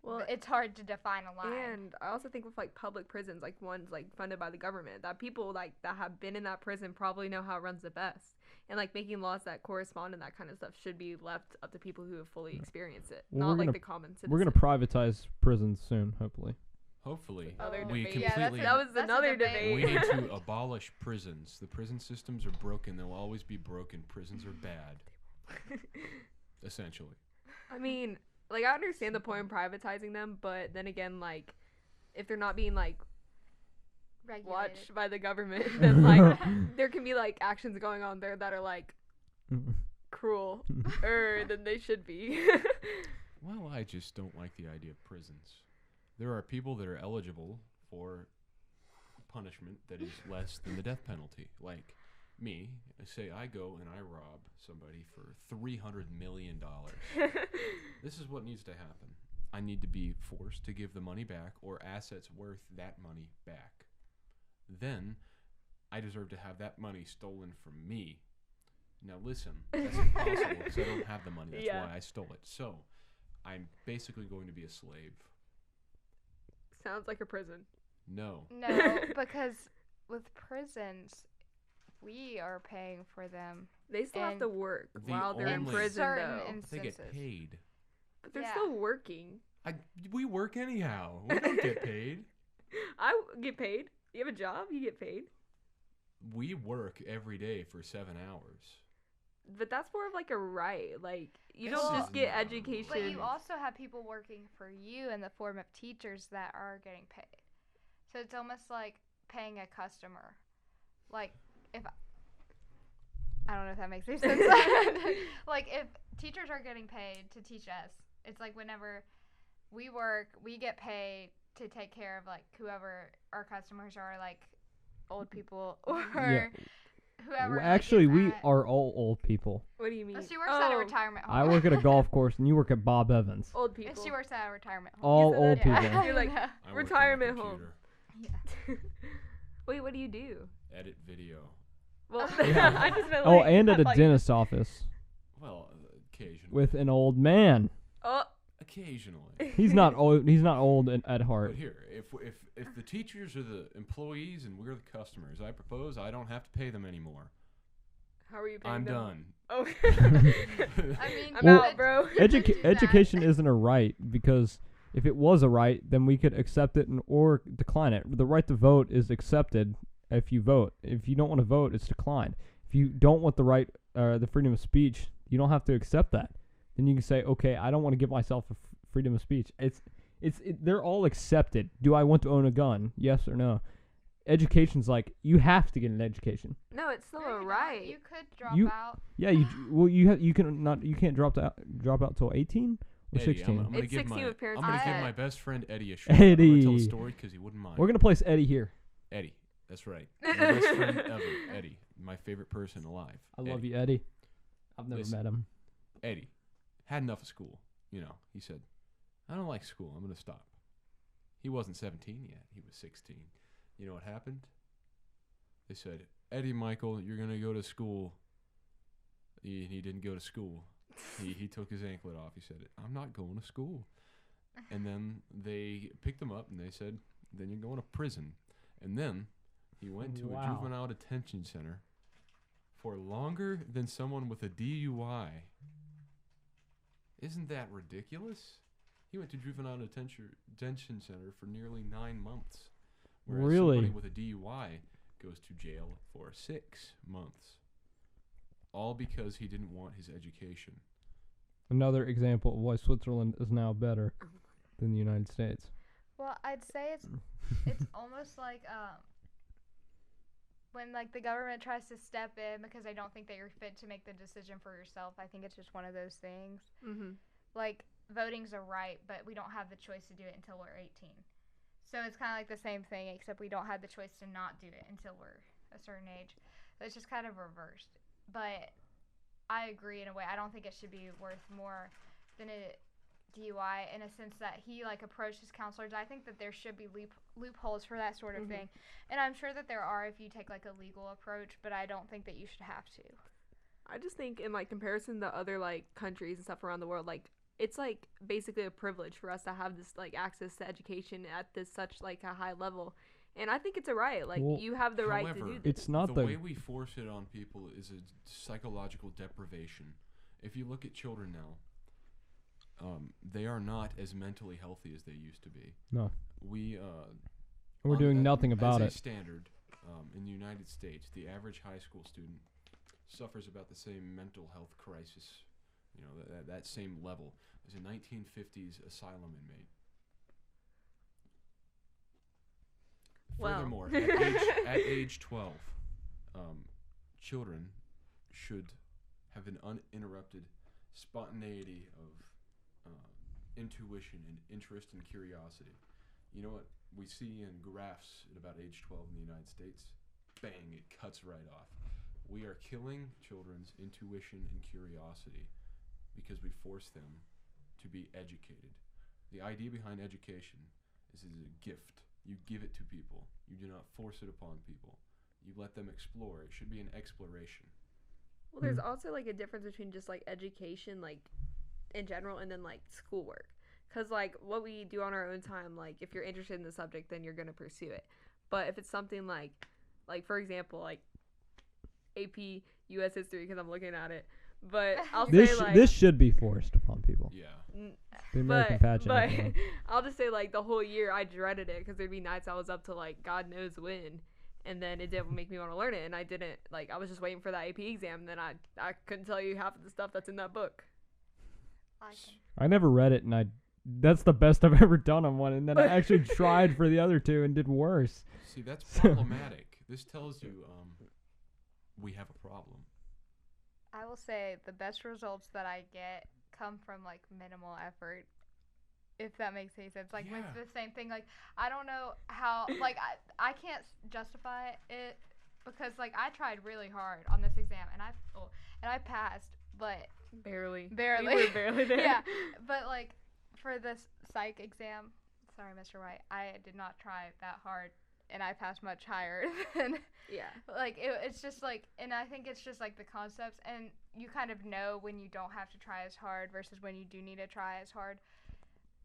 Well, It's hard to define a line. and I also think with like public prisons, like ones like funded by the government, that people like that have been in that prison probably know how it runs the best. And like making laws that correspond and that kind of stuff should be left up to people who have fully experienced it, Well, not we're like gonna- the common citizen. We're gonna privatize prisons soon, hopefully. Hopefully, Other we debate. Yeah, completely. that was that's a another debate. we debate. need to abolish prisons. The prison systems are broken. They'll always be broken. Prisons are bad. Essentially. I mean, like I understand the point in privatizing them, but then again, like if they're not being like Regulated. watched by the government, then like there can be like actions going on there that are like cruel than they should be. Well, I just don't like the idea of prisons. There are people that are eligible for punishment that is less than the death penalty. Like me, say I go and I rob somebody for $300 million. This is what needs to happen. I need to be forced to give the money back or assets worth that money back. Then I deserve to have that money stolen from me. Now listen, that's impossible because I don't have the money. That's Yeah. why I stole it. So I'm basically going to be a slave. Sounds like a prison. No. No, because with prisons, we are paying for them. They still have And to work the while they're in only- prison, certain though. They get instances. paid. But they're Yeah. still working. We work anyhow. We don't get paid. I get paid. You have a job, you get paid. We work every day for 7 hours. But that's more of like a right. Like you This don't is- just get No. education. But you also have people working for you in the form of teachers that are getting paid. So it's almost like paying a customer. Like if I don't know if that makes any sense. Like if teachers are getting paid to teach us, it's like whenever we work, we get paid to take care of like whoever our customers are, like old people or whoever. Well, like, actually, is we at- are all old people. What do you mean? She works at a Oh, retirement home. I work at a golf course, and you work at Bob Evans. Old And people. she works at a retirement home. All said old that, yeah. people. You're like, Yeah. I work on a Retirement home. computer, Wait, what do you do? Edit video. Well, Yeah. I just meant Oh, like, and I at a thought you- dentist office Well, occasionally. with an old man. Oh, Occasionally. He's not old. He's not old at heart. But here, if the teachers are the employees and we're the customers, I propose I don't have to pay them anymore. how are you paying I'm them? done. Oh. I mean, I'm Well, out, bro. You could do that. Education isn't a right, because if it was a right, then we could accept it or decline it. The right to vote is accepted if you vote. If you don't want to vote, it's declined. If you don't want the right, the freedom of speech, you don't have to accept that. Then you can say, okay, I don't want to give myself a freedom of speech. They're all accepted. Do I want to own a gun? Yes or no? education's like you have to get an education. No, it's still No, a you don't. right. You could drop You- out. Yeah, you can't drop out till 18 or Eddie, 16. I'm gonna It's give 16 my with parents' I'm gonna give consent. my best friend Eddie a shot. I'm gonna tell a Eddie. story because he wouldn't mind. We're gonna place Eddie here. Eddie, that's right. My best friend ever, Eddie, my favorite person alive. I love Eddie. you, Eddie. I've never Listen. met him. Eddie had enough of school. He said, "I don't like school. I'm gonna stop." He wasn't 17 yet. He was 16. You know what happened? They said, "Eddie Michael, you're gonna go to school." He didn't go to school. He took his anklet off. He said, "I'm not going to school." And then they picked him up and they said, "Then you're going to prison." And then he went to a Wow. juvenile detention center for longer than someone with a DUI. Isn't that ridiculous? He went to juvenile detention center for nearly 9 months. Whereas Really? somebody with a DUI goes to jail for 6 months. All because he didn't want his education. Another example of why Switzerland is now better than the United States. Well, I'd say it's almost like when like the government tries to step in because they don't think that you're fit to make the decision for yourself. I think it's just one of those things. Mm-hmm. Like voting's a right, but we don't have the choice to do it until we're 18. So it's kind of like the same thing, except we don't have the choice to not do it until we're a certain age. So it's just kind of reversed. But I agree in a way. I don't think it should be worth more than a DUI in a sense that he like approached his counselors. I think that there should be loopholes for that sort of thing, and I'm sure that there are if you take like a legal approach. But I don't think that you should have to. I just think in like comparison to other like countries and stuff around the world, like it's like basically a privilege for us to have this like access to education at this such like a high level. And I think it's a right. Like Well, you have the right to however, do this. It's not the way we force it on people is a psychological deprivation. If you look at children now, they are not as mentally healthy as they used to be. No. We're doing nothing about as it. a standard, in the United States, the average high school student suffers about the same mental health crisis, that same level as a 1950s asylum inmate. Wow. Furthermore, at age 12, children should have an uninterrupted spontaneity of intuition and interest and curiosity. You know what we see in graphs at about age 12 in the United States? Bang, it cuts right off. We are killing children's intuition and curiosity because we force them to be educated. The idea behind education is it's a gift. You give it to people. You do not force it upon people. You let them explore. It should be an exploration. Well, there's also like a difference between just like education, like in general, and then like schoolwork. Because like what we do on our own time, like if you're interested in the subject, then you're gonna pursue it. But if it's something like for example, like AP U.S. history, because I'm looking at it. But I'll say like This should be forced upon people. Yeah. The American pageant. But I think. I'll just say like the whole year I dreaded it because there'd be nights I was up to like God knows when, and then it didn't make me want to learn it, and I didn't I was just waiting for that AP exam, and then I couldn't tell you half of the stuff that's in that book. I never read it, and that's the best I've ever done on one, and then I actually tried for the other two and did worse. See, that's problematic. This tells you we have a problem. I will say the best results that I get come from like minimal effort, if that makes any sense. Like it's the same thing. Like I don't know how. Like I can't justify it because like I tried really hard on this exam and I passed, but Barely. we were barely there. Yeah, but like for this psych exam, sorry, Mr. White, I did not try that hard. And I passed much higher than, like, it's just, like, and I think it's just, like, the concepts, and you kind of know when you don't have to try as hard versus when you do need to try as hard,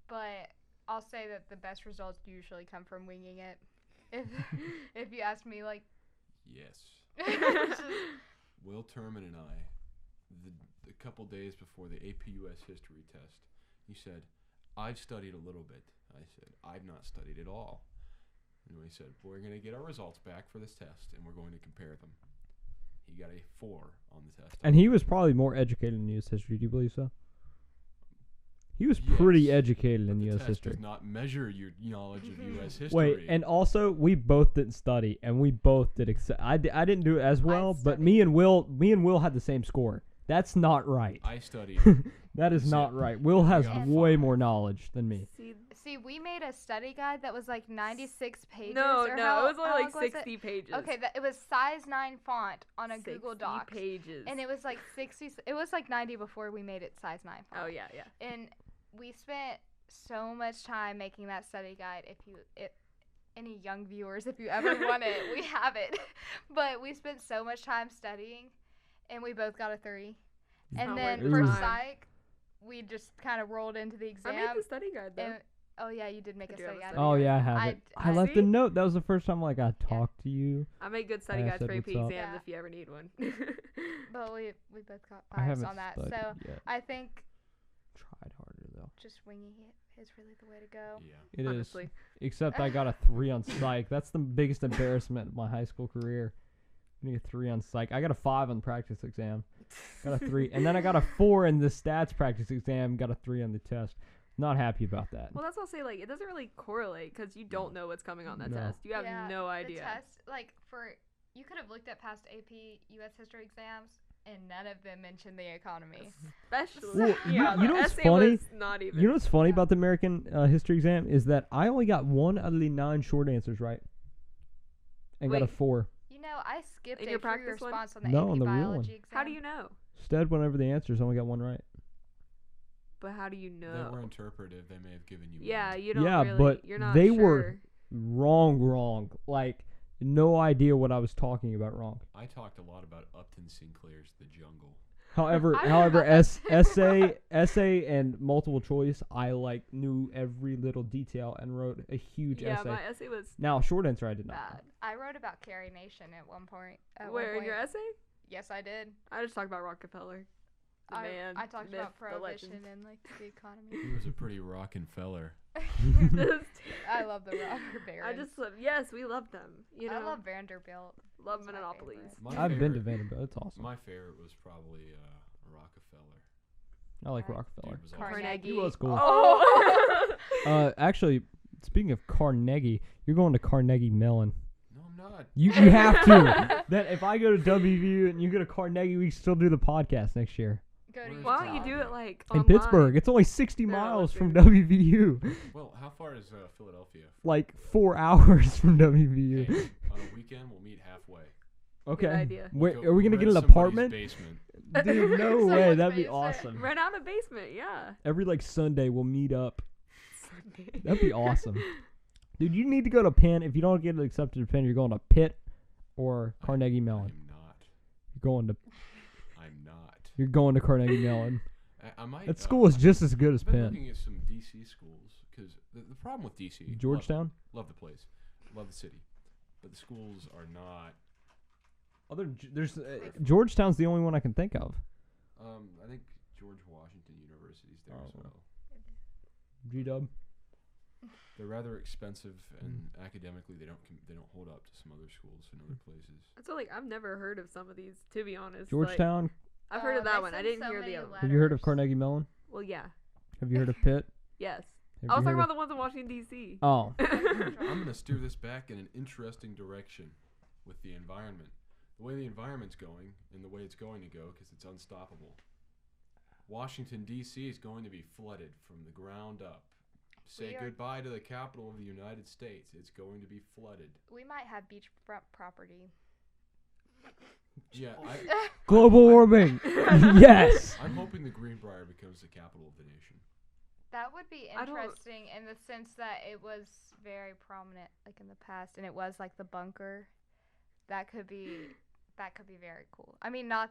but I'll say that the best results usually come from winging it, if you ask me, like. Yes. Will Turman and I, the couple days before the AP US history test, he said, I've studied a little bit. I said, I've not studied at all. And he said, we're going to get our results back for this test, and we're going to compare them. He got a 4 on the test. And he was probably more educated in U.S. history. Do you believe so? He was pretty Yes, educated in the U.S. test history. does not measure your knowledge of U.S. history. Wait, and also we both didn't study, and we both did. I didn't do it as well, but me and Will had the same score. That's not right. I studied. That is That's not it. right. Will has got a way 5. more knowledge than me. See, we made a study guide that was like 96 pages. No, or no, how, it was only how like long was 60 pages. Okay, it was size 9 font on a 60 Google Docs. pages. And it was like 60. It was like 90 before we made it size 9 font. Oh, yeah, yeah. And we spent so much time making that study guide. Any young viewers, if you ever want it, we have it. But we spent so much time studying, and we both got a 3. And not then worth for the time. psych, we just kind of rolled into the exam. I made the study guide, though. and, oh yeah, you did make I a do have study a guide. study Oh guide. yeah, I have it. I left a See? note. That was the first time like I talked to you. I make good study I guides said for AP what's up. exams Yeah. if you ever need one. But we both got I 5s haven't on that. studied So yet. I think Tried harder though. just winging it is really the way to go. Yeah. It is. Honestly. Except I got a 3 on psych. That's the biggest embarrassment of my high school career. Getting a 3 on psych. I got a 5 on the practice exam. Got a 3, and then I got a 4 in the stats practice exam. Got a 3 on the test. Not happy about that. Well, that's what I'll say. Like, it doesn't really correlate because you don't know what's coming on that No. test. You have Yeah, no The idea. test, like you could have looked at past AP U.S. history exams, and none of them mentioned the economy. Especially, Well, yeah, you know the what's essay funny? was not even. You know what's funny Yeah. about the American history exam is that I only got 1 out of the 9 short answers right, and got a Wait. 4. You know, I skipped In a your free practice one? response on the No, AP on the real one. biology exam. How do you know? Instead, whenever the answers, I only got 1 right. But how do you They know? were interpretive. They may have given you. Yeah, one. you don't Yeah, really. but you're not they sure. were Wrong. Like, no idea what I was talking about wrong. I talked a lot about Upton Sinclair's The Jungle. However, I heard about that. essay and multiple choice, I like knew every little detail and wrote a huge Yeah, essay. my essay was Now, short answer, I did not. bad. I wrote about Carrie Nation at one point. Where in your essay? Yes, I did. I just talked about Rockefeller. The man, I talked myth, about the prohibition legend. and like the economy. He was a pretty rockin' feller. I love the robber barons. I just love. Yes, we love them. You know, I love Vanderbilt. love He's my monopolies. favorite. My I've been to favorite- Vanderbilt. It's awesome. My favorite was probably Rockefeller. I like Dude Rockefeller. Dude was awesome. Carnegie. He was cool. Oh. Actually, speaking of Carnegie, you're going to Carnegie Mellon. No, I'm not. You have to. That if I go to WVU and you go to Carnegie, we can still do the podcast next year. Go to Where's Why don't you Utah. do it like In online? Pittsburgh, it's only 60 No, miles it's from really- WVU. Well, how far is Philadelphia? Like 4 hours from WVU. Hey, on a weekend, we'll meet halfway. Okay. idea. Wait, Go are we gonna rent get an somebody's apartment? Basement. Dude, no way. Someone's That'd be basement. awesome. Rent out a basement, yeah. Every like Sunday, we'll meet up. Sunday. That'd be awesome. Dude, you need to go to Penn. If you don't get accepted to Penn, you're going to Pitt or Carnegie Mellon. I'm not. I'm not. You're going to Carnegie Mellon. I might. That school is just as good as I've been Penn. looking at some DC schools because the problem with DC. Georgetown? Love the place, love the city, but the schools are not. There's Georgetown's the only one I can think of. I think George Washington University's there as Oh. well. G-Dub. They're rather expensive and academically they don't hold up to some other schools in other places. So like I've never heard of some of these, to be honest. Georgetown. Like, I've heard of They that one. I send didn't so hear many the other one. Have you heard of letters. Carnegie Mellon? Well, yeah. Have you heard of Pitt? Yes. Have I was you talking heard about the ones in Washington D.C. Oh. I'm gonna steer this back in an interesting direction with the environment. The way the environment's going and the way it's going to go because it's unstoppable. Washington, D.C. is going to be flooded from the ground up. Say We are- goodbye to the capital of the United States. It's going to be flooded. We might have beachfront property. Yeah, Global warming. Yes. I'm hoping the Greenbrier becomes the capital of the nation. That would be I don't- interesting in the sense that it was very prominent, like in the past, and it was like the bunker. That could be very cool. I mean, not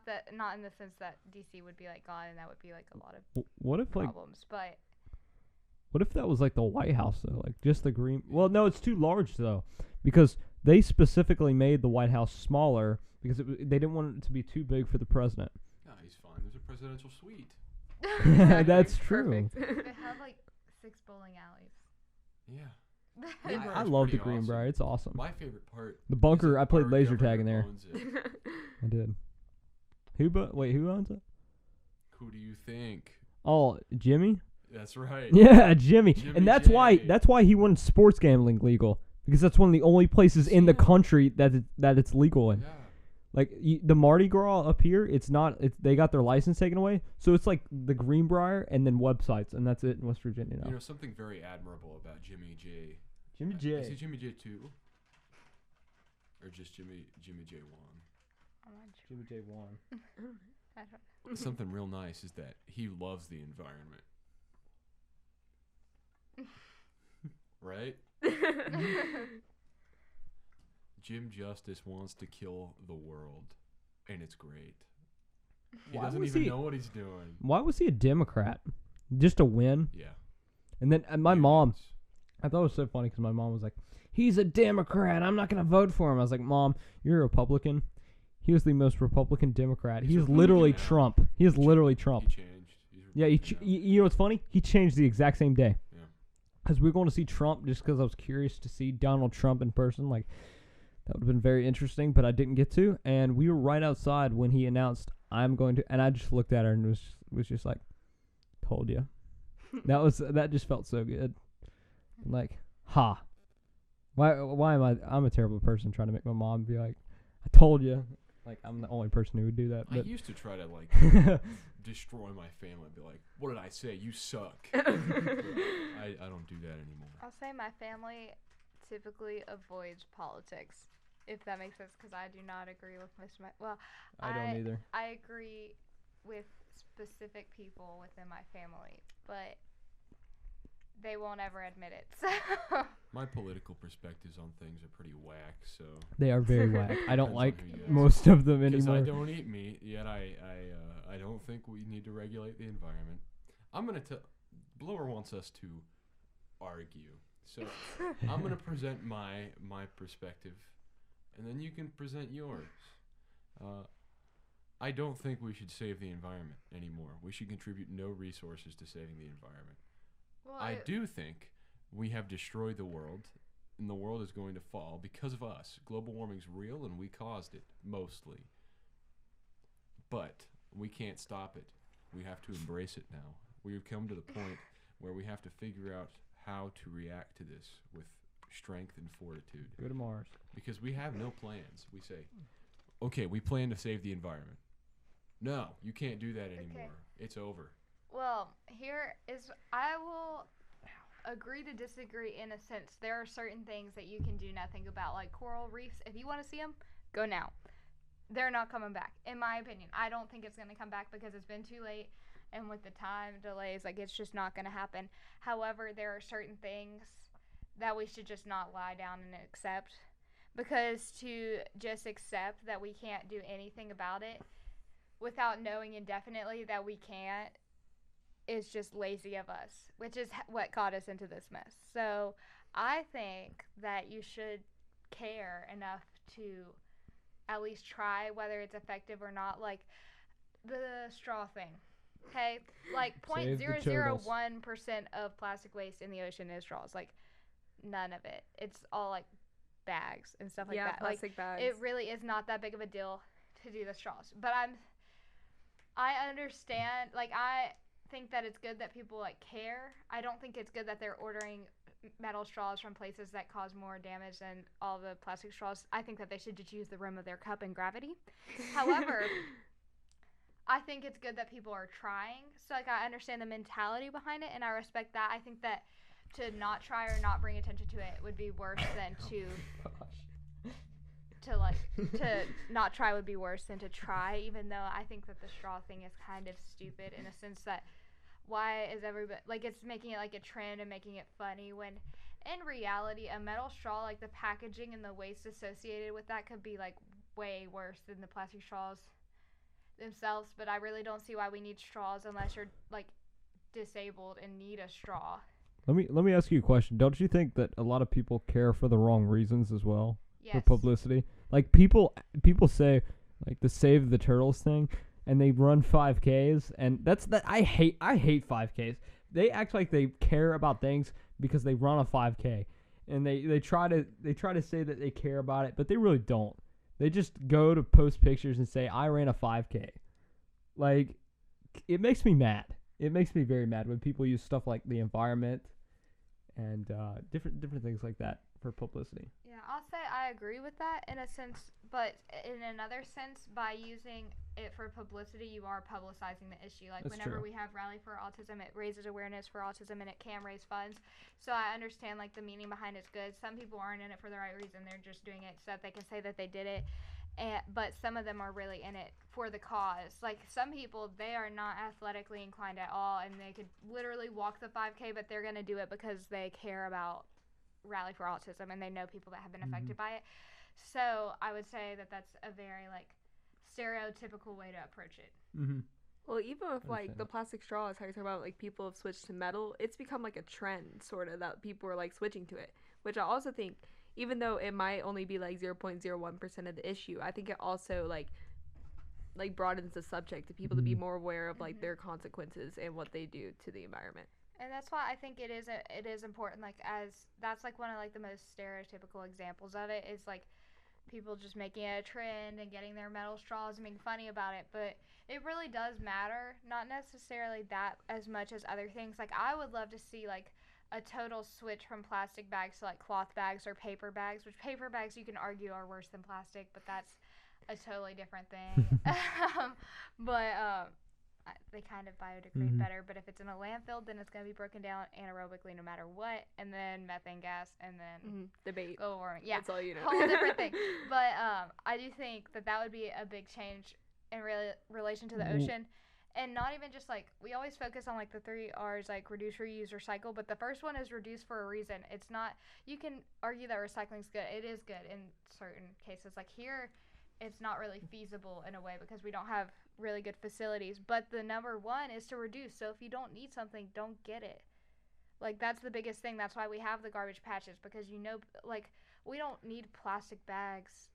in the sense that DC would be like gone, and that would be like a lot of What if like problems. But What if that was like the White House though? Like just the green. Well, no, it's too large though, because they specifically made the White House smaller because they didn't want it to be too big for the president. No, he's fine. There's a presidential suite. That's true. Perfect. they have like 6 bowling alleys. Yeah. I Greenbrier's love the pretty awesome. Greenbrier. It's awesome. My favorite part. The is bunker. that I played our laser tag in governor there. owns it. I did. Who owns it? Who do you think? Oh, Jimmy. That's right. Yeah, Jimmy. Jimmy And that's why J. he wanted sports gambling legal, because that's one of the only places in the country that it's legal in. Yeah. Like the Mardi Gras up here, it's not. They got their license taken away, so it's like the Greenbrier and then websites, and that's it in West Virginia now. You know, something very admirable about Jimmy J. Jimmy J. Is he Jimmy J 2? Or just Jimmy J 1? I'm not sure. Jimmy J 1. I don't know. Something real nice is that he loves the environment. Right? Jim Justice wants to kill the world, and it's great. He Why doesn't was even he- know what he's doing. Why was he a Democrat? Just to win? Yeah. And then my mom, Unions. I thought it was so funny because my mom was like, "He's a Democrat. I'm not gonna vote for him." I was like, "Mom, you're a Republican." He was the most Republican Democrat. He's He's Republican literally now. Trump. He is literally Trump. He changed. He's Yeah, Republican now. you know what's funny? He changed the exact same day. Yeah. Because we were going to see Trump just because I was curious to see Donald Trump in person. Like, that would have been very interesting, but I didn't get to. And we were right outside when he announced, "I'm going to," and I just looked at her and was just like, "Told you." That just felt so good. Like, ha. Why am I'm a terrible person trying to make my mom be like, "I told you." Like, I'm the only person who would do that. I But used to try to, like, destroy my family. Be like, what did I say? You suck. I don't do that anymore. I'll say my family typically avoids politics, if that makes sense, because I do not agree with most of my. Well, I don't either. I agree with specific people within my family, but they won't ever admit it. So My political perspectives on things are pretty whack, so. They are very whack. I don't Depends on like who you ask. most of them Because I anymore. don't eat meat, yet I don't think we need to regulate the environment. I'm gonna tell. Blower wants us to argue, so I'm gonna present my perspective, and then you can present yours. I don't think we should save the environment anymore. We should contribute no resources to saving the environment. well, I do think we have destroyed the world, and the world is going to fall because of us. Global warming's real, and we caused it, mostly. But we can't stop it. We have to embrace it now. We've come to the point where we have to figure out how to react to this with strength and fortitude. Go to Mars. Because we have no plans. We say, okay, we plan to save the environment. No, you can't do that anymore. It's over. Well, here is I will agree to disagree in a sense. There are certain things that you can do nothing about, like coral reefs. If you want to see them, go now. They're not coming back, in my opinion. I don't think it's going to come back because it's been too late, and with the time delays, like, it's just not going to happen. However, there are certain things that we should just not lie down and accept, because to just accept that we can't do anything about it without knowing indefinitely that we can't is just lazy of us, which is what got us into this mess. So I think that you should care enough to at least try, whether it's effective or not. Like the straw thing, okay? Like Save the turtles. 0.001% of plastic waste in the ocean is straws. Like none of it. It's all like bags and stuff like yeah, that. Like plastic bags. it really is not that big of a deal to do the straws. But I understand, like, I think that it's good that people, like, care. I don't think it's good that they're ordering metal straws from places that cause more damage than all the plastic straws. I think that they should just use the rim of their cup and gravity. However, I think it's good that people are trying. So, like, I understand the mentality behind it, and I respect that. I think that to not try or not bring attention to it would be worse than to not try would be worse than to try, even though I think that the straw thing is kind of stupid in a sense that why is everybody, like, it's making it like a trend and making it funny when in reality a metal straw, like the packaging and the waste associated with that could be like way worse than the plastic straws themselves. But I really don't see why we need straws unless you're like disabled and need a straw. Let me ask you a question. Don't you think that a lot of people care for the wrong reasons as well? Yes. For publicity? Like people say like the Save the Turtles thing, and they run 5Ks, and that's that. I hate 5Ks. They act like they care about things because they run a 5K, and they try to say that they care about it, but they really don't. They just go to post pictures and say I ran a 5K. Like, it makes me mad. it makes me very mad when people use stuff like the environment and different things like that for publicity. Yeah, I'll say I agree with that in a sense, but in another sense, by using it for publicity, you are publicizing the issue. Like, That's whenever true. we have Rally for Autism, it raises awareness for autism and it can raise funds. So I understand, like, the meaning behind it's good. Some people aren't in it for the right reason. They're just doing it so that they can say that they did it. But some of them are really in it for the cause. Like, some people, they are not athletically inclined at all, and they could literally walk the 5K, but they're going to do it because they care about Rally for Autism and they know people that have been affected by it. So I would say that that's a very, like, stereotypical way to approach it. Mm-hmm. Well, even with like Understand the that. plastic straws, how you talk about like people have switched to metal, it's become like a trend sort of that people are like switching to it, which I also think, even though it might only be like 0.01% of the issue, I think it also like broadens the subject to people to be more aware of like their consequences and what they do to the environment. And that's why I think it is important, like, as that's like one of like the most stereotypical examples of it is like people just making it a trend and getting their metal straws and being funny about it. But it really does matter, not necessarily that as much as other things. Like, I would love to see like a total switch from plastic bags to like cloth bags or paper bags, which paper bags you can argue are worse than plastic, but that's a totally different thing. They kind of biodegrade better, but if it's in a landfill, then it's going to be broken down anaerobically no matter what, and then methane gas, and then Debate. global warming. Yeah, That's all you know. whole different thing. But I do think that would be a big change in relation to the ocean. And not even just like, we always focus on like the 3 R's, like reduce, reuse, recycle, but the first one is reduce for a reason. It's not, you can argue that recycling's good. It is good in certain cases. Like here, it's not really feasible in a way because we don't have really good facilities. But the number one is to reduce. So if you don't need something, don't get it. Like, that's the biggest thing. That's why we have the garbage patches, because you know, like, we don't need plastic bags.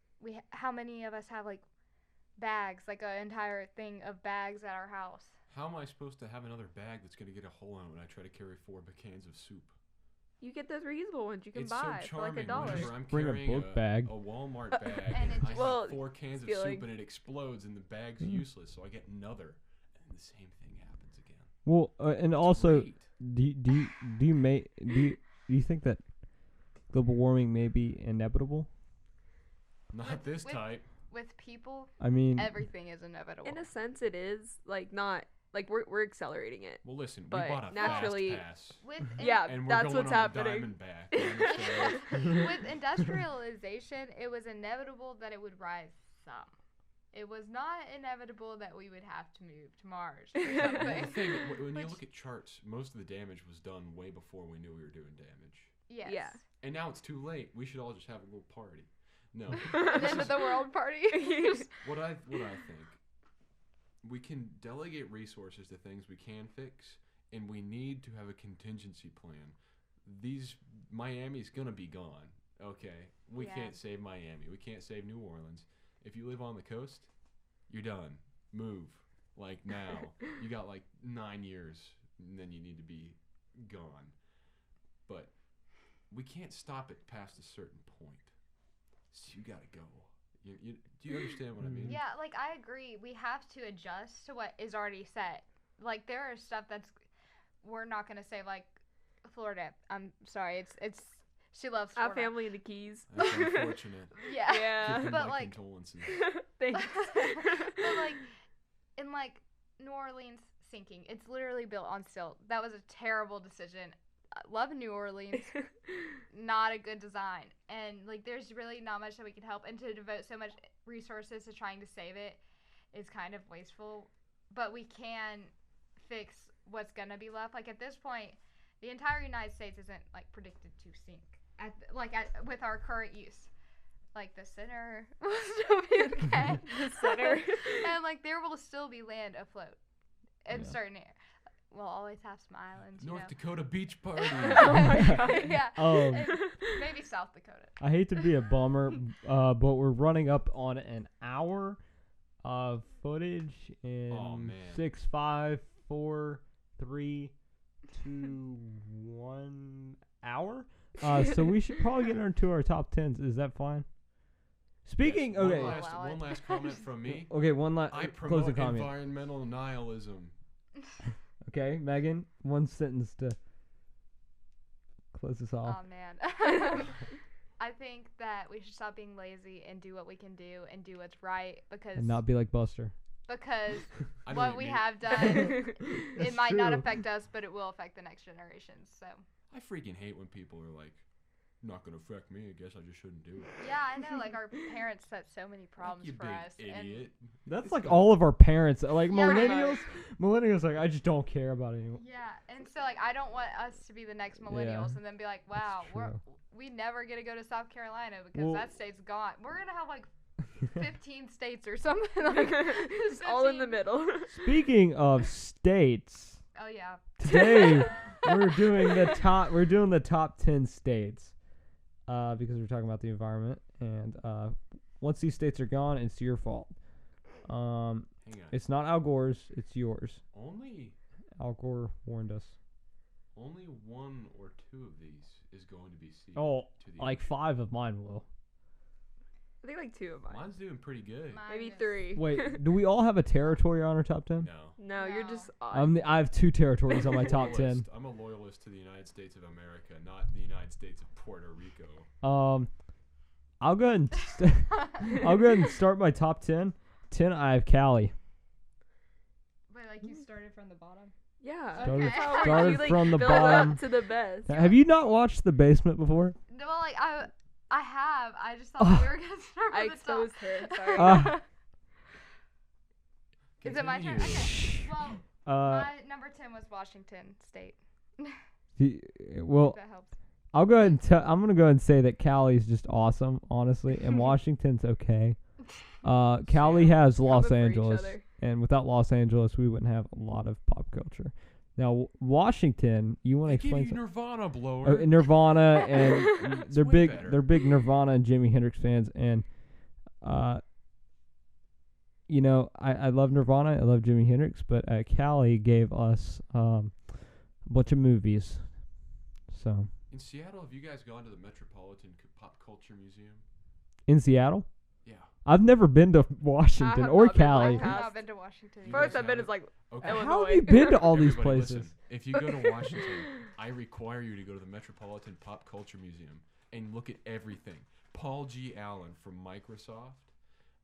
How many of us have like bags, like an entire thing of bags at our house? How am I supposed to have another bag that's going to get a hole in it when I try to carry 4 cans of soup? You get those reusable ones you can It's buy so for like charming $1. whenever I'm Bring a carrying book bag. a Walmart bag And and it's I well, have 4 cans of stealing. soup and it explodes and the bag's useless, so I get another, and the same thing happens again. Well, and also, Great. do you think that global warming may be inevitable? Not this with- type. With people, I mean, everything is inevitable. In a sense, it is like not like we're accelerating it. Well, listen, But we bought a naturally- fast pass, With Yeah, and we're that's going what's on happening. a Diamondback. You understand? with industrialization, it was inevitable that it would rise some. It was not inevitable that we would have to move to Mars or Well, something. the thing, when you Which- look at charts, most of the damage was done way before we knew we were doing damage. Yes. Yeah. And now it's too late. We should all just have a little party. No. An end of the world party. What I think, we can delegate resources to things we can fix, and we need to have a contingency plan. Miami's gonna be gone. Okay, we Yeah. can't save Miami. We can't save New Orleans. If you live on the coast, you're done. Move like now. You got like 9 years, and then you need to be gone. But we can't stop it past a certain point. So you gotta go. Do you understand what I mean? Yeah, like, I agree. We have to adjust to what is already set. Like, there are stuff we're not gonna say, like Florida. I'm sorry. It's she loves Our Florida. family in the Keys. That's unfortunate. Yeah. Yeah. Give them But, my like- condolences. Thanks. But like, in like New Orleans sinking, it's literally built on silt. That was a terrible decision. I love New Orleans. Not a good design. And like, there's really not much that we can help. And to devote so much resources to trying to save it is kind of wasteful. But we can fix what's gonna be left. Like, at this point, the entire United States isn't like predicted to sink with our current use. Like, the center will still be okay. The center. And like, there will still be land afloat in Yeah. certain areas. We'll always have some islands, North you Dakota beach party. Oh my God. yeah. Um, And maybe South Dakota. I hate to be a bummer, but we're running up on an hour of footage in Oh, man. 6, 5, 4, 3, 2, 1 hour. So we should probably get into our top 10s. Is that fine? Speaking, Yes, okay. Allow One it. last comment from me. Okay, one last I closing promote comment. environmental nihilism. Okay, Megan, one sentence to close this off. Oh man. I think that we should stop being lazy and do what we can do and do what's right because And not be like Buster. I know what you we mean. have done, it That's might not true. affect us, but it will affect the next generations. So I freaking hate when people are like, not gonna affect me. I guess I just shouldn't do it. yeah, I know. Like our parents set so many problems you for big us. idiot. That's It's like not- all of our parents. Like Yeah. millennials like I just don't care about it anymore. Yeah, and so like I don't want us to be the next millennials and then be like, wow, true. we never get to go to South Carolina because Well- that state's gone. We're gonna have like 15 states or something like Just all in the 15. middle. Speaking of states, Oh yeah. today we're doing the top 10 states because we're talking about the environment, and once these states are gone, it's your fault. Hang on. It's not Al Gore's, it's yours. Only Al Gore warned us. one or two of these is going to be seeded Oh, to the like ocean. 5 of mine will. I think like 2 of mine. Mine's doing pretty good. Mine Maybe is- 3. Wait, do we all have a territory on our top 10? No. No, you're No. just odd. I have 2 territories on my top 10. Loyalist. I'm a loyalist to the United States of America, not the United States of Puerto Rico. I'll go ahead and I'll go ahead and start my top 10. 10, I have Cali. Wait, like you started from the bottom? Yeah. Started- That's how it works. started You, like, from the build up bottom. to the best. Have you not watched The Basement before? No, like I have. I just thought we were gonna start I from the top. exposed her. Sorry. Is it my turn? Continue. Okay. Well, my number 10 was Washington State. Well, That helps. I'm gonna go ahead and say that Cali is just awesome, honestly, and Washington's okay. Cali has Coming Los for each Angeles, other. and without Los Angeles, we wouldn't have a lot of pop culture. Now, Washington, you want to They give explain you something? Nirvana blower. Nirvana, and It's they're way big. better. They're big Nirvana and Jimi Hendrix fans, and you know, I love Nirvana. I love Jimi Hendrix, but Cali gave us a bunch of movies. So In Seattle, have you guys gone to the Metropolitan Pop Culture Museum? in Seattle, Yeah. I've never been to Washington have or not been, Cali. like, I've not been to Washington. You First guys I've been have is like Okay. Illinois. How have you been to all these Everybody places? listen. If you go to Washington, I require you to go to the Metropolitan Pop Culture Museum and look at everything. Paul G. Allen from Microsoft.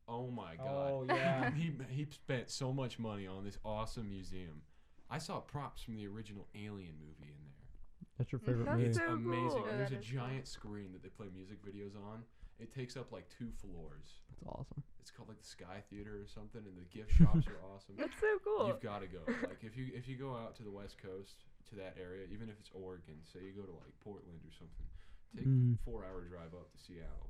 Oh my God. Oh, yeah. He spent so much money on this awesome museum. I saw props from the original Alien movie in there. That's your favorite That's movie. It's so amazing. cool. And there's That a is cool. giant screen that they play music videos on. It takes up like 2 floors. That's awesome. It's called like the Sky Theater or something, and the gift shops are awesome. That's so cool. You've got to go. Like if you go out to the West Coast to that area, even if it's Oregon, say you go to like Portland or something, take Mm. 4-hour drive up to Seattle.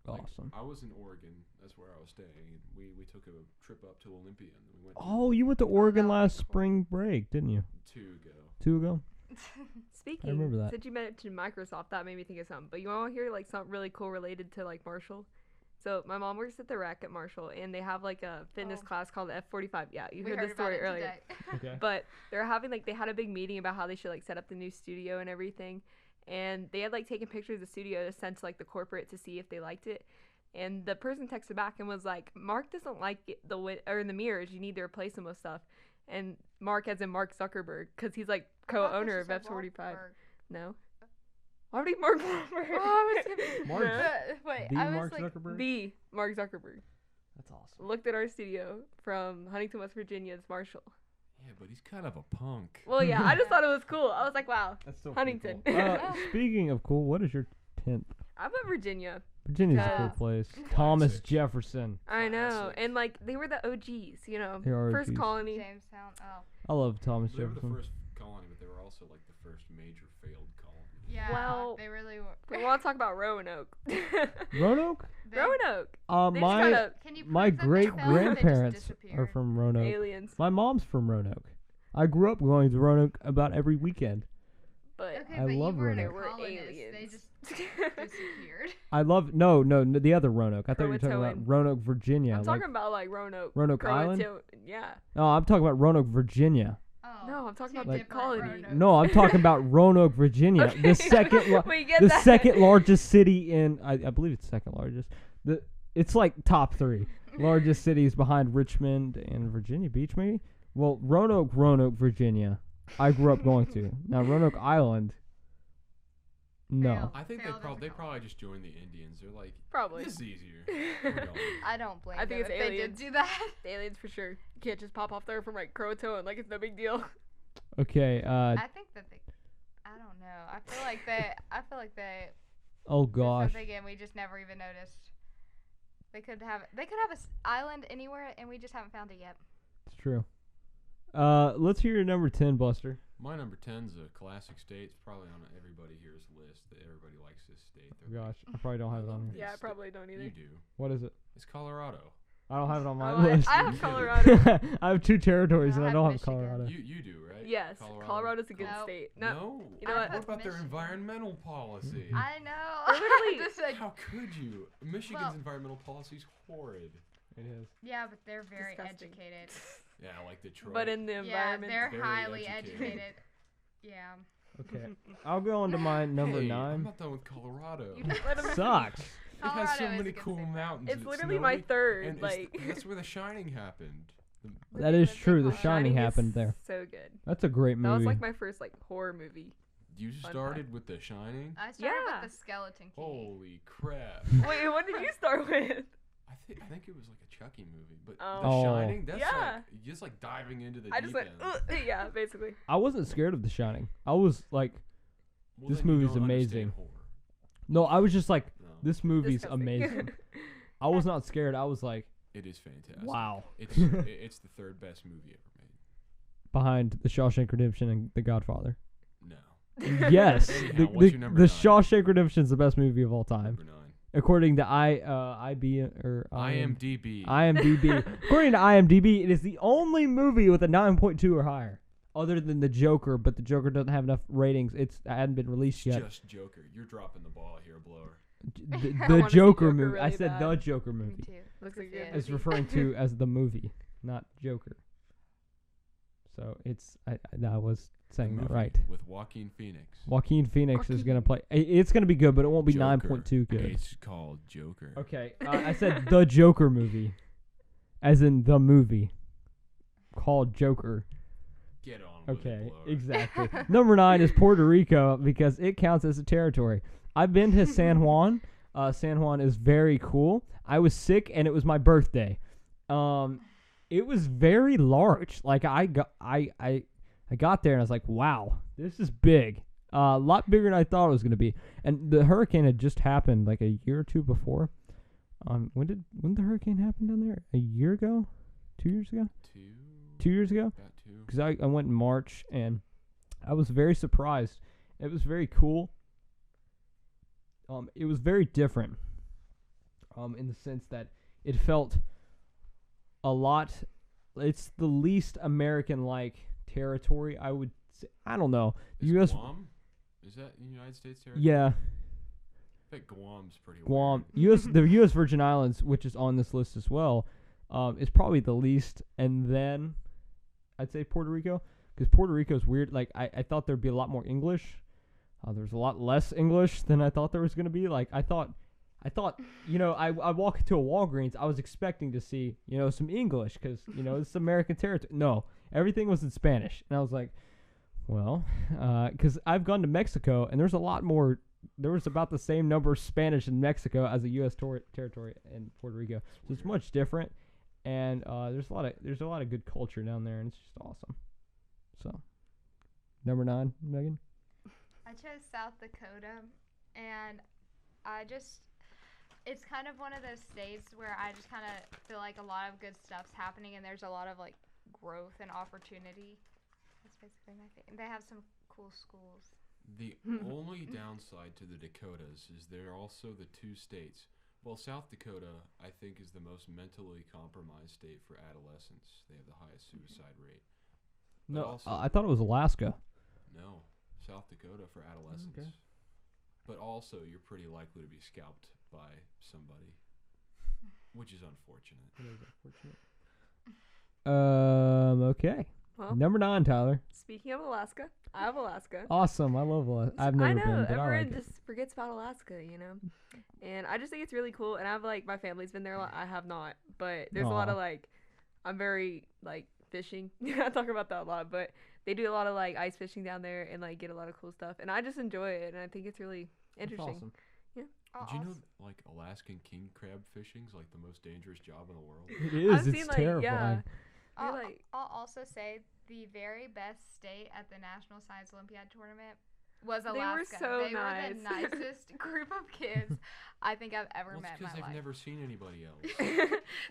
Like, Awesome. I was in Oregon. That's where I was staying. And we took a trip up to Olympia, and we went Oh, you went to Oregon that would be last cool. spring break, didn't you? to go. 2 ago. Speaking, I remember that. since you mentioned Microsoft, that made me think of something. But you want to hear like something really cool related to like Marshall? So my mom works at the rec at Marshall, and they have like a fitness Oh. class called F45. Yeah, you We heard heard the about story it earlier. today. Okay. But they're having like they had a big meeting about how they should like set up the new studio and everything, and they had like taken pictures of the studio to send to like the corporate to see if they liked it. And the person texted back and was like, "Mark doesn't like it the way or in the mirrors. You need to replace them with stuff." And Mark, as in Mark Zuckerberg, because he's like co-owner of F45. No. Why would he Mark Wahlberg? Oh, Mark Wait, The I was Mark like, Zuckerberg? The Mark Zuckerberg That's awesome. looked at our studio from Huntington, West Virginia's Marshall. Yeah, but he's kind of a punk. Well, yeah, I just thought it was cool. I was like, wow, That's still Huntington. Cool. Speaking of cool, what is your 10th? I put Virginia. Virginia's a cool Because- place. Thomas Classic. Jefferson. I know, Classic. and like they were the OGs, you know, They are first OGs. colony. Jamestown. Oh, I love Thomas They were the Jefferson. first colony, but they were also like the first major failed colony. yeah. Well, they really were. We want to talk about Roanoke. Roanoke? They- Roanoke, My they just kind of Can you my prove that they great fell or they just grandparents are disappeared? from Roanoke. aliens, My mom's from Roanoke. I grew up going to Roanoke about every weekend. but Okay, I but love you weren't there Roanoke. a were colonist. They aliens. just disappeared. I love no, the other Roanoke. I thought you were talking about Croatoan. Roanoke, Virginia. I'm like talking about like Roanoke. Roanoke Island? Croatoan. Yeah. No, I'm talking about Roanoke, Virginia. Oh, No, I'm talking two about the different colony. Roanokes. No, I'm talking about Roanoke, Virginia. Okay. The second We get the that. second largest city in I believe it's second largest. It's like top 3 largest cities behind Richmond and Virginia Beach maybe. Well, Roanoke, Virginia. I grew up going to. Now Roanoke Island. No. Failed. I think Failed as a they college. probably just joined the Indians. They're like, Probably. this is easier. We're going. I don't blame I them think it's if they aliens. did do that. The aliens for sure. You can't just pop off there from like Croatoan like it's no big deal. Okay. I think that they. I don't know. I feel like they. Oh did gosh. something and we just never even noticed. They could have a island anywhere and we just haven't found it yet. It's true. Let's hear your number 10, Buster. My number 10's a classic state. It's probably on everybody here's list. That everybody likes this state. They're Gosh, I probably don't have it on here. Yeah, I probably don't either. You do. What is it? It's Colorado. I don't have it on my Oh, list. I have Colorado. I have 2 territories and I I don't have have Michigan. Colorado. You do, right? Yes, Colorado's a good No. state. No. You know I what? What about their Michigan. environmental policy? I know. Literally- Just like, How could you? Michigan's Well- environmental policy's horrid. It is. yeah, but they're very Disgusting. educated. Yeah, like Detroit. But in the Yeah, environment, they're very highly educated. educated. Yeah. Okay. I'll go on to my number Hey, 9. I'm not done with Colorado. you just let 'em- Sucks. It has Colorado so is a many good cool state. mountains. It's and literally my snowy, third. and Like that's where The Shining happened. That is Let's see true. The Colorado. Shining is happened there. So good. That's a great That was movie. like my first like horror movie. You Fun started with The Shining? I started Yeah. with the Skeleton Key. Holy crap. Wait, what did you start with? I think it was like a Chucky movie, but Oh. The Oh. Shining, that's Yeah. like just like diving into the I deep just went, end. yeah, basically. I wasn't scared of The Shining. I was like, Well, this then you movie's don't understand amazing. horror. no, I was just like, No, this movie's Disgusting. amazing. I was not scared. I was like, it is fantastic. wow. It's the third best movie ever made. Behind The Shawshank Redemption and The Godfather. No. Yes. Anyhow, the what's your number the 9? Shawshank Redemption is the best movie of all time. Number 9. According to IMDb. IMDb. According to IMDb, it is the only movie with a 9.2 or higher, other than the Joker. But the Joker doesn't have enough ratings. It hadn't been released yet. Just Joker. You're dropping the ball here, Blower. The I wanna see Joker Joker movie. I really said bad. the Joker Me movie. too. Looks like a Yeah. good It's movie. referring to as the movie, not Joker. So it's I was saying The that movie right. With Joaquin Phoenix. Joaquin Phoenix is gonna play. It's gonna be good, but it won't be Joker. 9.2 good. It's called Joker. Okay, I said the Joker movie, as in the movie called Joker. Get on with Okay, it, Blower. exactly. Number 9 is Puerto Rico because it counts as a territory. I've been to San Juan. San Juan is very cool. I was sick and it was my birthday. It was very large. Like I got there and I was like, wow, this is big. A lot bigger than I thought it was gonna be. And the hurricane had just happened like a year or two before. When did the hurricane happen down there? A year ago? 2 years ago? 2 years ago? About 2. Because I went in March and I was very surprised. It was very cool. It was very different. In the sense that it felt a lot. It's the least American-like territory. I would say. I don't know. Is U.S. Guam? Is that in United States territory? Yeah, I think Guam's pretty Guam. weird. The U.S. Virgin Islands, which is on this list as well, is probably the least. And then I'd say Puerto Rico, because Puerto Rico is weird. Like I thought there'd be a lot more English. There's a lot less English than I thought there was gonna be. Like I thought, I walk into a Walgreens, I was expecting to see, some English, because, it's American territory. No, everything was in Spanish. And I was like, well, because I've gone to Mexico, and there was about the same number of Spanish in Mexico as a U.S. territory in Puerto Rico. So it's much different. And there's a lot of good culture down there, and it's just awesome. So, number 9, Megan? I chose South Dakota, and it's kind of one of those states where I just kind of feel like a lot of good stuff's happening, and there's a lot of like growth and opportunity. That's basically my thing. They have some cool schools. The only downside to the Dakotas is they're also the 2 states. Well, South Dakota, I think, is the most mentally compromised state for adolescents. They have the highest suicide rate. But No, also, I thought it was Alaska. no, South Dakota for adolescents. Okay. But also, you're pretty likely to be scalped by somebody, which is unfortunate. Okay. Well, Number 9, Tyler. speaking of Alaska, I have Alaska. Awesome. I love Alaska. I've never I know, been, but I everyone like it. just forgets about Alaska, And I just think it's really cool. And I've my family's been there. I have not, but there's a lot Aw. of I'm very fishing. I talk about that a lot, but they do a lot of like ice fishing down there and like get a lot of cool stuff. And I just enjoy it, and I think it's really That's interesting. awesome. Did you know like Alaskan king crab fishing's like the most dangerous job in the world? It is. I've It's seen, like, terrifying. yeah. I'll, like- I'll also say the very best state at the National Science Olympiad tournament was They were Alaska. so They nice. were the nicest group of kids I think I've ever Well, it's met in because my they've life. never seen anybody else.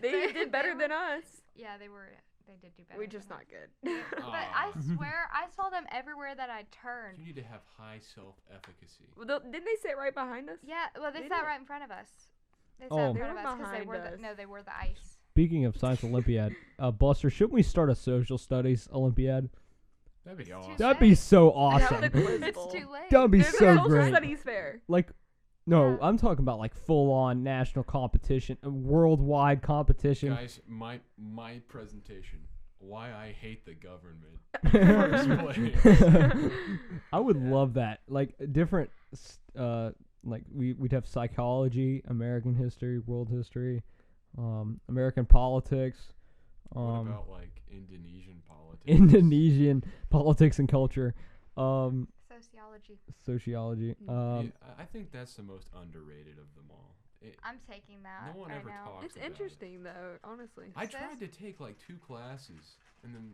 They They- did better they than us. Yeah, they did do better. We're than just us. not good. But I Aw. swear, I saw them everywhere that I turned. You need to have high self-efficacy. Well, didn't they sit right behind us? Yeah, well, they They sat did. right in front of us. They sat Oh. in They front were of us because they behind were us. they were the ice. Speaking of Science Olympiad, Buster, shouldn't we start a social studies Olympiad? That'd be It's too awesome. That'd be late. so Yeah, awesome. the quiz It's bowl. too late. That'd be There's a so social great. studies fair. Like, no, Yeah. I'm talking about like full-on national competition, worldwide competition. Guys, my presentation. Why I hate the government. First place. I would love that. Like different, like we'd have psychology, American history, world history, American politics, What about like Indonesian politics? Indonesian politics and culture, Sociology. sociology. Yeah, I think that's the most underrated of them all. I'm taking that No one right ever now. talks It's about it. interesting though, honestly. I Sis? tried to take like 2 classes, and then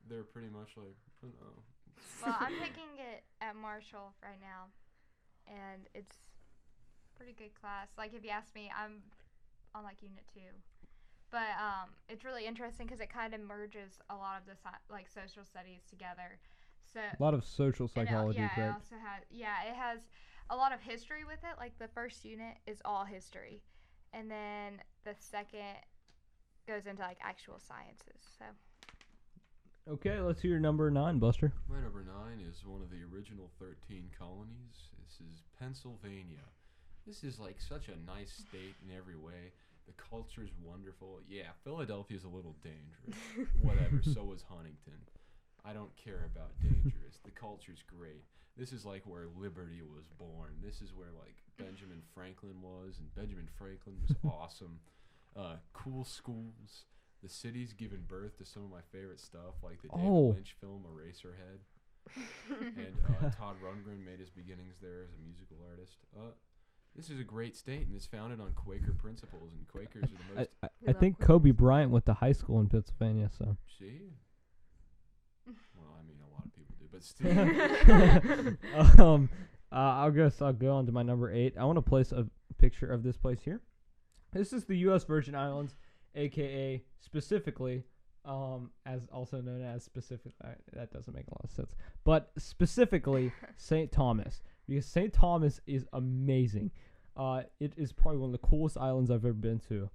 they're pretty much like, oh, no. Well, I'm taking it at Marshall right now, and it's pretty good class. Like if you ask me, I'm on like unit 2, but it's really interesting because it kind of merges a lot of the like social studies together. So A lot of social and psychology, it correct? also has it has a lot of history with it. Like the first unit is all history, and then the second goes into like actual sciences. So Okay, let's hear number 9, Buster. My number 9 is one of the original 13 colonies. This is Pennsylvania. This is like such a nice state in every way. The culture's wonderful. Yeah, Philadelphia's a little dangerous. Whatever, so is Huntington. I don't care about dangerous. The culture's great. This is like where liberty was born. This is where like Benjamin Franklin was, and Benjamin Franklin was awesome. Cool schools. The city's given birth to some of my favorite stuff, like the David Lynch film Eraserhead. And Todd Rundgren made his beginnings there as a musical artist. This is a great state, and it's founded on Quaker principles, and Quakers are the most... I think Kobe Bryant went to high school in Pennsylvania, so. See? Well, I mean, a lot of people do, but still. I'll go on to my number 8. I want to place a picture of this place here. This is the U.S. Virgin Islands, aka specifically, as also known as specific. That doesn't make a lot of sense, but specifically St. Thomas, because St. Thomas is amazing. It is probably one of the coolest islands I've ever been to.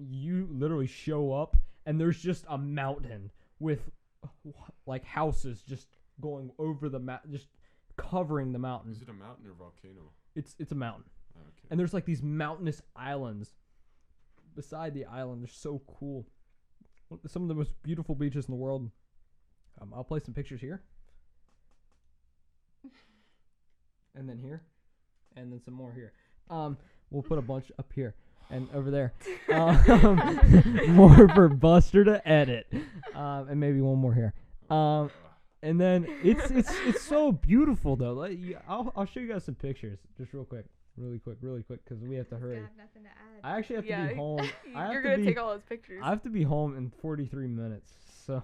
You literally show up and there's just a mountain with like houses just going over the mountain, just covering the mountain. Is it a mountain or volcano? It's a mountain. Okay. And there's like these mountainous islands beside the island. They're so cool. Some of the most beautiful beaches in the world. I'll place some pictures here. And then here. And then some more here. We'll put a bunch up here and over there. More for Buster to edit. And maybe one more here. And then it's so beautiful though. Like, I'll show you guys some pictures just really quick, because we have to hurry. I have nothing to add. I actually have to be home. You're gonna take all those pictures. I have to be home in 43 minutes. So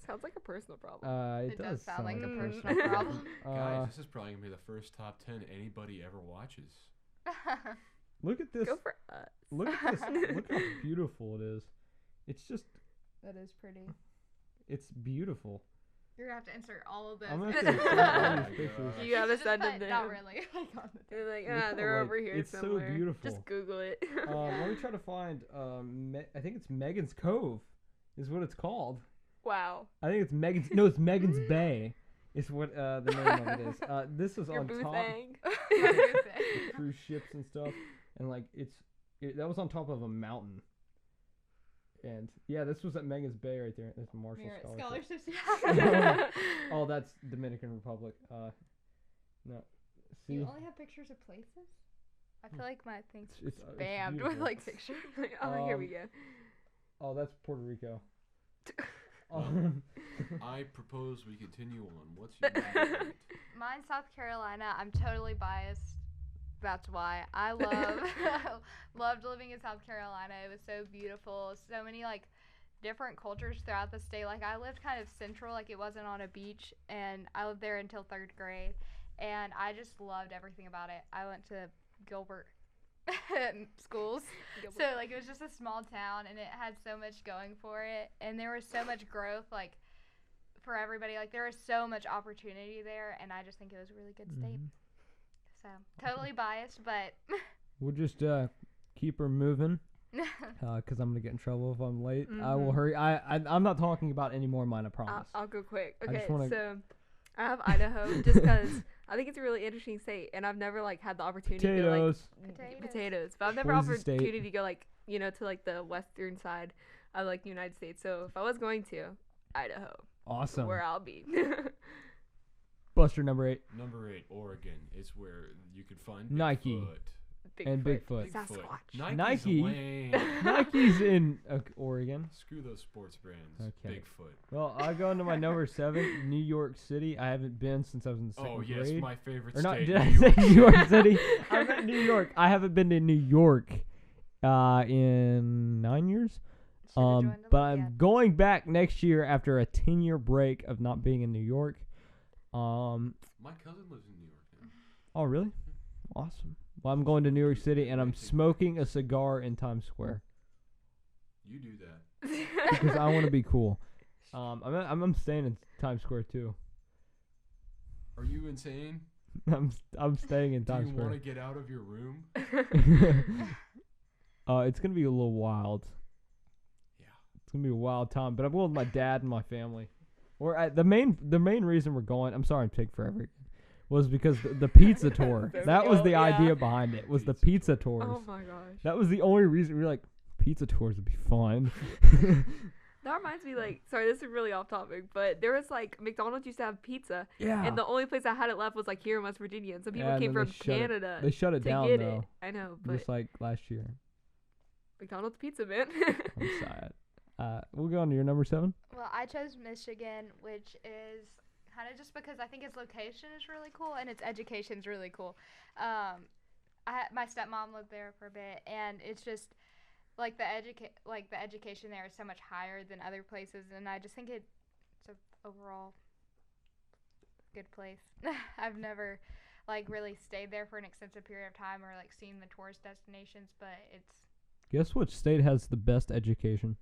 Sounds like a personal problem. it does sound like a Mm. personal problem. Guys, this is probably going to be the first top 10 anybody ever watches. Look at this. Go for us. Look at this. Look how beautiful it is. It's just. That is pretty. It's beautiful. You're gonna have to insert all of this. I'm gonna have to insert all these pictures. You gotta Just send put- them. Not really. They're like, Look how, they're like, over here it's somewhere. so beautiful. Just Google it. Let me try to find. I think it's Megan's Cove, is what it's called. Wow. I think it's Megan's. No, it's Megan's Bay. Is what the name of it is. This is Your on booth top. hang. The cruise ships and stuff, and like that was on top of a mountain. And yeah, this was at Megan's Bay right there. There's Marshall Merit Scholarship. scholarships. Oh, that's Dominican Republic. No. See, You only have pictures of places? I feel like my thing's it's spammed with beautiful. like pictures. Like, oh, here we go. Oh, that's Puerto Rico. I propose we continue on. What's your number 8? Mine's South Carolina. I'm totally biased. That's why I loved living in South Carolina. It was so beautiful. So many like different cultures throughout the state. Like I lived kind of central, like it wasn't on a beach, and I lived there until 3rd grade, and I just loved everything about it. I went to Gilbert schools, so like it was just a small town, and it had so much going for it, and there was so much growth, like for everybody. Like there was so much opportunity there, and I just think it was a really good state. So totally biased, but we'll just keep her moving, because I'm gonna get in trouble if I'm late. I will hurry. I'm not talking about any more of mine. I promise. I'll go quick. I Okay, just wanna- so I have Idaho just because I think it's a really interesting state, and I've never like had the opportunity to like potatoes, but I've never had the What is the state? opportunity to go like to like the western side of like the United States. So if I was going to Idaho, Awesome. where I'll be. Buster number 8. Number 8, Oregon. It's where you can find Nike. Bigfoot. And Bigfoot. Sasquatch. Nike's Nike? lame. Nike's in Oregon. Screw those sports brands. Okay. Bigfoot. Well, I'll go into my number 7, New York City. I haven't been since I was in the 2nd Oh, grade. yes, my favorite Or not, state. did I New say York. New York City? I meant New York. I haven't been to New York in 9 years. But I'm going back next year after a 10-year break of not being in New York. My cousin lives in New York now. Oh, really? Awesome. Well, I'm going to New York City, and I'm smoking a cigar in Times Square You do that. because I want to be cool. I'm staying in Times Square too. Are you insane? I'm staying in Do Times you Square. want to get out of your room? It's gonna be a little wild. Yeah. It's gonna be a wild time, but I'm going with my dad and my family. The main reason we're going. I'm sorry, I'm taking forever. Again, was because the pizza tour. That was the idea behind it. Was the pizza tours. Oh my gosh. That was the only reason we were like, pizza tours would be fun. That reminds me, like, sorry, this is really off topic, but there was like McDonald's used to have pizza, Yeah. and the only place that had it left was like here in West Virginia, and some people Yeah, and came then from they shut it- Canada. They shut it to down get though, it. I know, but just like last year. McDonald's pizza, man. I'm sad. We'll go on to your number 7. Well, I chose Michigan, which is kind of just because I think its location is really cool and its education is really cool. My stepmom lived there for a bit, and it's just like the education there is so much higher than other places, and I just think it's an overall good place. I've never like really stayed there for an extensive period of time or like seen the tourist destinations, but it's Guess which state has the best education?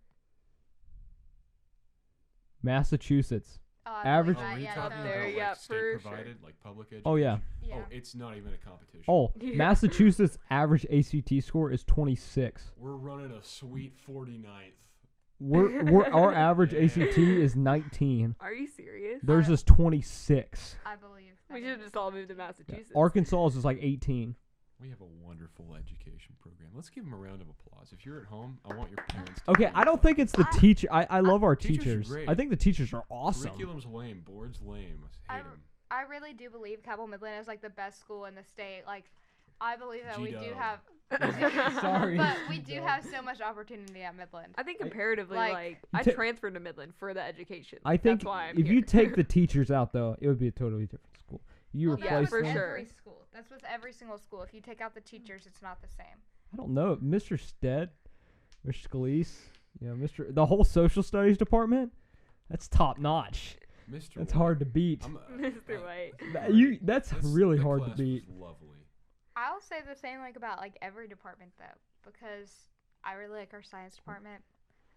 Massachusetts. Average- that, Are you yeah, talking totally. there, about yeah, like for state sure. provided, like public education? Oh yeah. Yeah. Oh, it's not even a competition. Oh, Yeah. Massachusetts average ACT score is 26. We're running a sweet 49th. Our average Yeah. ACT is 19. Are you serious? Theirs is 26. I believe. We should have just all moved to Massachusetts. Arkansas is like 18. We have a wonderful education program. Let's give them a round of applause. If you're at home, I want your parents to Okay, be I don't think it's the teacher. I love our Teachers are teachers. great. I think the teachers are awesome. Curriculum's lame. Board's lame. I hate them. I really do believe Cabell Midland is like the best school in the state. Like, I believe that we do G-Dub. have. Sorry. But we do have so much opportunity at Midland. I think comparatively, like, like, You I ta- transferred to Midland for the education. I think that's why I'm if here. you take the teachers out, though, it would be a totally different school. You Well, replace for them. sure. Every school. That's with every single school. If you take out the teachers, it's not the same. I don't know, Mr. Stead, Mr. Scalise, the whole social studies department. That's top notch. Mr. That's White. hard to beat. Mr. White. That's This- really that hard to class beat. was lovely. I'll say the same like about like every department though, because I really like our science department.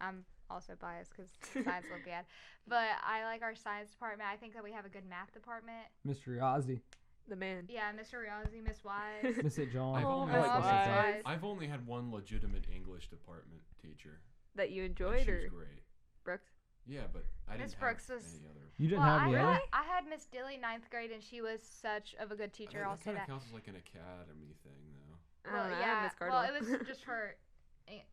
I'm also biased because science Olympiad, but I like our science department. I think that we have a good math department. Mr. Ozzy, The man. Yeah, Mr. Riazzi, Miss Wise. Miss It John. I've Oh, only I had love one- Miss Wise. I've only had one legitimate English department teacher. That you and enjoyed, she or was great. Brooks? Yeah, but I Miss didn't Brooks have was- any other. You didn't Well, have any other? I had Miss Dilly 9th grade, and she was such of a good teacher. I I'll think say that that. counts as like an academy thing, though. I don't know. I had Miss well, Cardinal. it was just her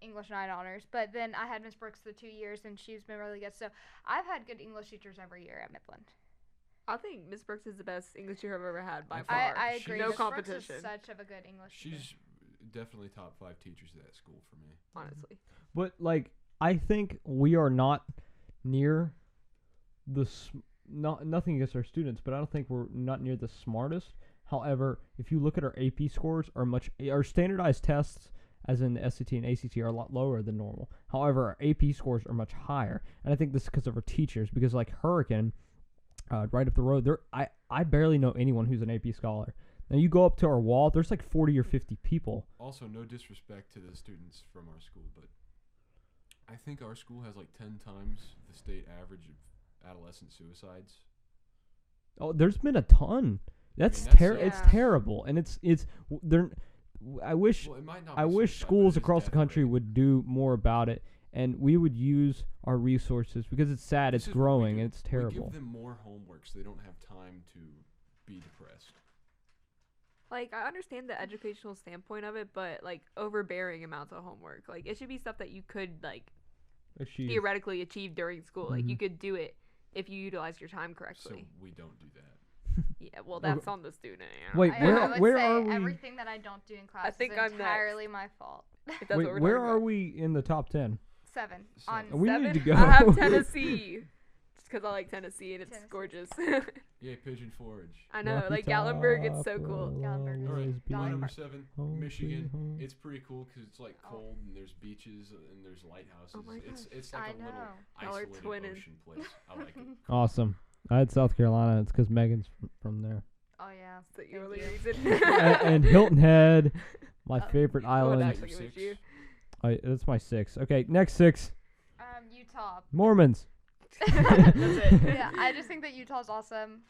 English 9 honors. But then I had Miss Brooks the 2 years, and she's been really good. So I've had good English teachers every year at Midland. I think Miss Brooks is the best English teacher I've ever had by I- far. I agree. No Miss competition. Brooks is such of a good English teacher. She's definitely top 5 teachers at that school for me. Honestly. But like, I think we are not near nothing against our students, but I don't think we're not near the smartest. However, if you look at our AP scores, our standardized tests, as in the SAT and ACT, are a lot lower than normal. However, our AP scores are much higher, and I think this is because of our teachers. Because like Hurricane, right up the road, I barely know anyone who's an AP scholar. Now you go up to our wall, there's like 40 or 50 people. Also, no disrespect to the students from our school, but I think our school has like 10 times the state average of adolescent suicides. Oh, there's been a ton. It's terrible, and they're. I wish Well, it might not I be wish suicide, but schools it is across the death country rate. would do more about it, and we would use our resources because it's sad, This it's is what we growing, do. and it's We terrible. give them more homework so they don't have time to be depressed. Like, I understand the educational standpoint of it, but like overbearing amounts of homework. Like, it should be stuff that you could like theoretically achieve during school. Like, you could do it if you utilize your time So correctly. we don't do that. Yeah, well, that's on the student. Wait, I would where say are we? everything that I don't do in class think is I'm entirely my fault. If that's Wait, what we're where talking are about. we in the top 10? 7 Seven. on We Seven? need to go. I have Tennessee. Just because I like Tennessee and it's Tennessee. gorgeous. Yeah, Pigeon Forage. I know, Rocky like Gatlinburg, it's Top so cool. will Gatlinburg is always be dying. Number 7, home, Michigan. sweet home. It's pretty cool because it's like Oh. cold and there's beaches and there's lighthouses. Oh my It's I like a know. little Y'all are isolated twinning. ocean place. I like it. Awesome. I had South Carolina. It's because Megan's from there. Oh yeah. Is that your Thank only you. reason? And Hilton Head, my favorite Oh, island. that's Your like it was 6. you. That's my 6. Okay, next 6. Utah. Mormons. That's it. Yeah, I just think that Utah's awesome.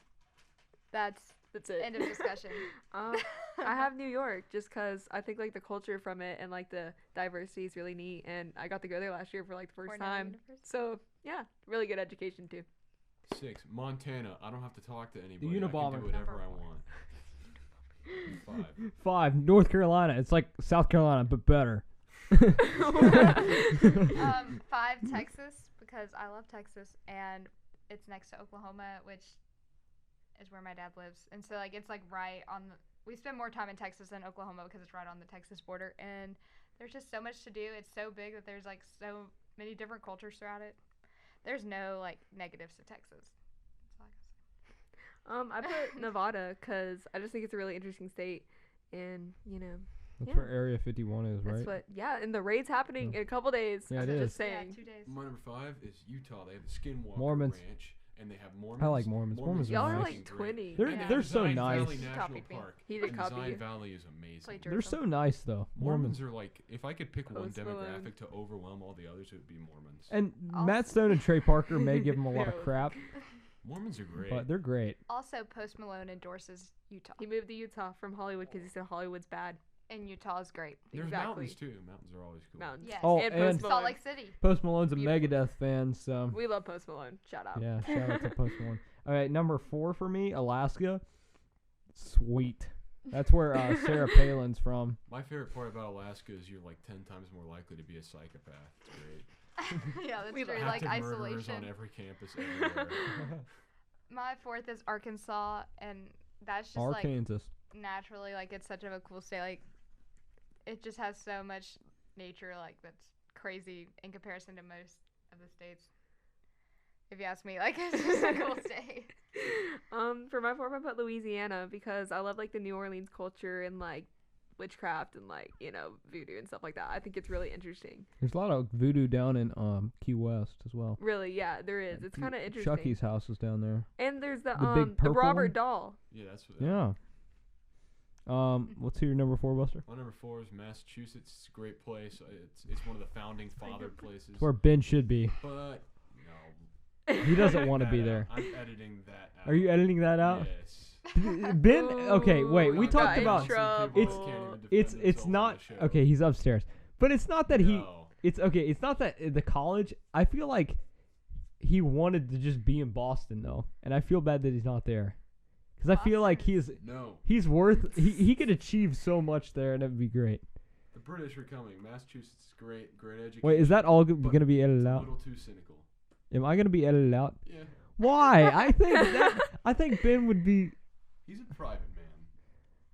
That's That's it. end of discussion. I have New York just because I think like the culture from it and like the diversity is really neat, and I got to go there last year for like the first Cornell time. University. So yeah, really good education too. 6, Montana. I don't have to talk to anybody. I Unabomber. can do whatever I Number want. 5. 5. North Carolina. It's like South Carolina, but better. 5, Texas, because I love Texas and it's next to Oklahoma, which is where my dad lives. And so like it's like right on the, we spend more time in Texas than Oklahoma because it's right on the Texas border, and there's just so much to do. It's so big that there's like so many different cultures throughout it. There's no like negatives to Texas. That's all I can say. I put Nevada because I just think it's a really interesting state, and you know, That's Yeah. where Area 51 is, that's right? what. Yeah, and the raid's happening Yeah. in a couple days. Yeah, it I'm is. just saying. Yeah, 2 days. My number 5 is Utah. They have the Skinwalker Mormons. Ranch, and they have Mormons. I like Mormons. Mormons Y'all are are nice. like twinning. They're- And they they're have so Zion nice. Valley He National copied me. Park. He did and copy Zion you. Valley is amazing. Plagiarism. They're so nice, though. Mormons are like, if I could pick one Post Malone. demographic to overwhelm all the others, it would be Mormons. And Also- Matt Stone and Trey Parker may give them a lot of Yeah. crap, Mormons are great. but they're great. Also, Post Malone endorses Utah, He moved to Utah from Hollywood because he said Hollywood's bad. and Utah is great. There's exactly. mountains too. Mountains are always cool. Mountains. Yes. Oh, and and Post Salt Malone. Lake City. Post Malone's a Beautiful. Megadeth fan, so We love Post Malone. Shout out. yeah, shout out to Post Malone. All right, number 4 for me, Alaska. Sweet. That's where Sarah Palin's from. My favorite part about Alaska is you're like 10 times more likely to be a psychopath. It's great. Yeah, that's We true. love Like Active murderers isolation. on every campus everywhere. My 4th is Arkansas, and that's just like Arkansas. naturally like it's such of a cool state. Like it just has so much nature, like that's crazy in comparison to most of the states. If you ask me, like it's just a cool state. For my 4th, I put Louisiana because I love like the New Orleans culture and like witchcraft and like voodoo and stuff like that. I think it's really interesting. There's a lot of voodoo down in Key West as well. Really, yeah, there is. It's kind of interesting. Chucky's house is down there. And there's The big the purple Robert one? doll. Yeah, that's what. Yeah. Let's hear your number 4, Buster. My number 4 is Massachusetts. It's a great place. It's one of the founding father places. It's where Ben should be. But no, He doesn't want to be That there. out. I'm editing that out. Are you editing that out? Yes. Ben, okay, wait. We Ooh, talked got in about trouble. it's not okay. He's upstairs, but it's not that he. No. It's okay. It's not that the college. I feel like he wanted to just be in Boston though, and I feel bad that he's not there, because I feel like No. he's worth. He could achieve so much there, and it'd be great. The British are coming. Massachusetts is great. Great education. Wait, is that all But gonna be edited it's a out? little too cynical. Am I gonna be edited out? Yeah. Why? I think Ben would be. He's a private man.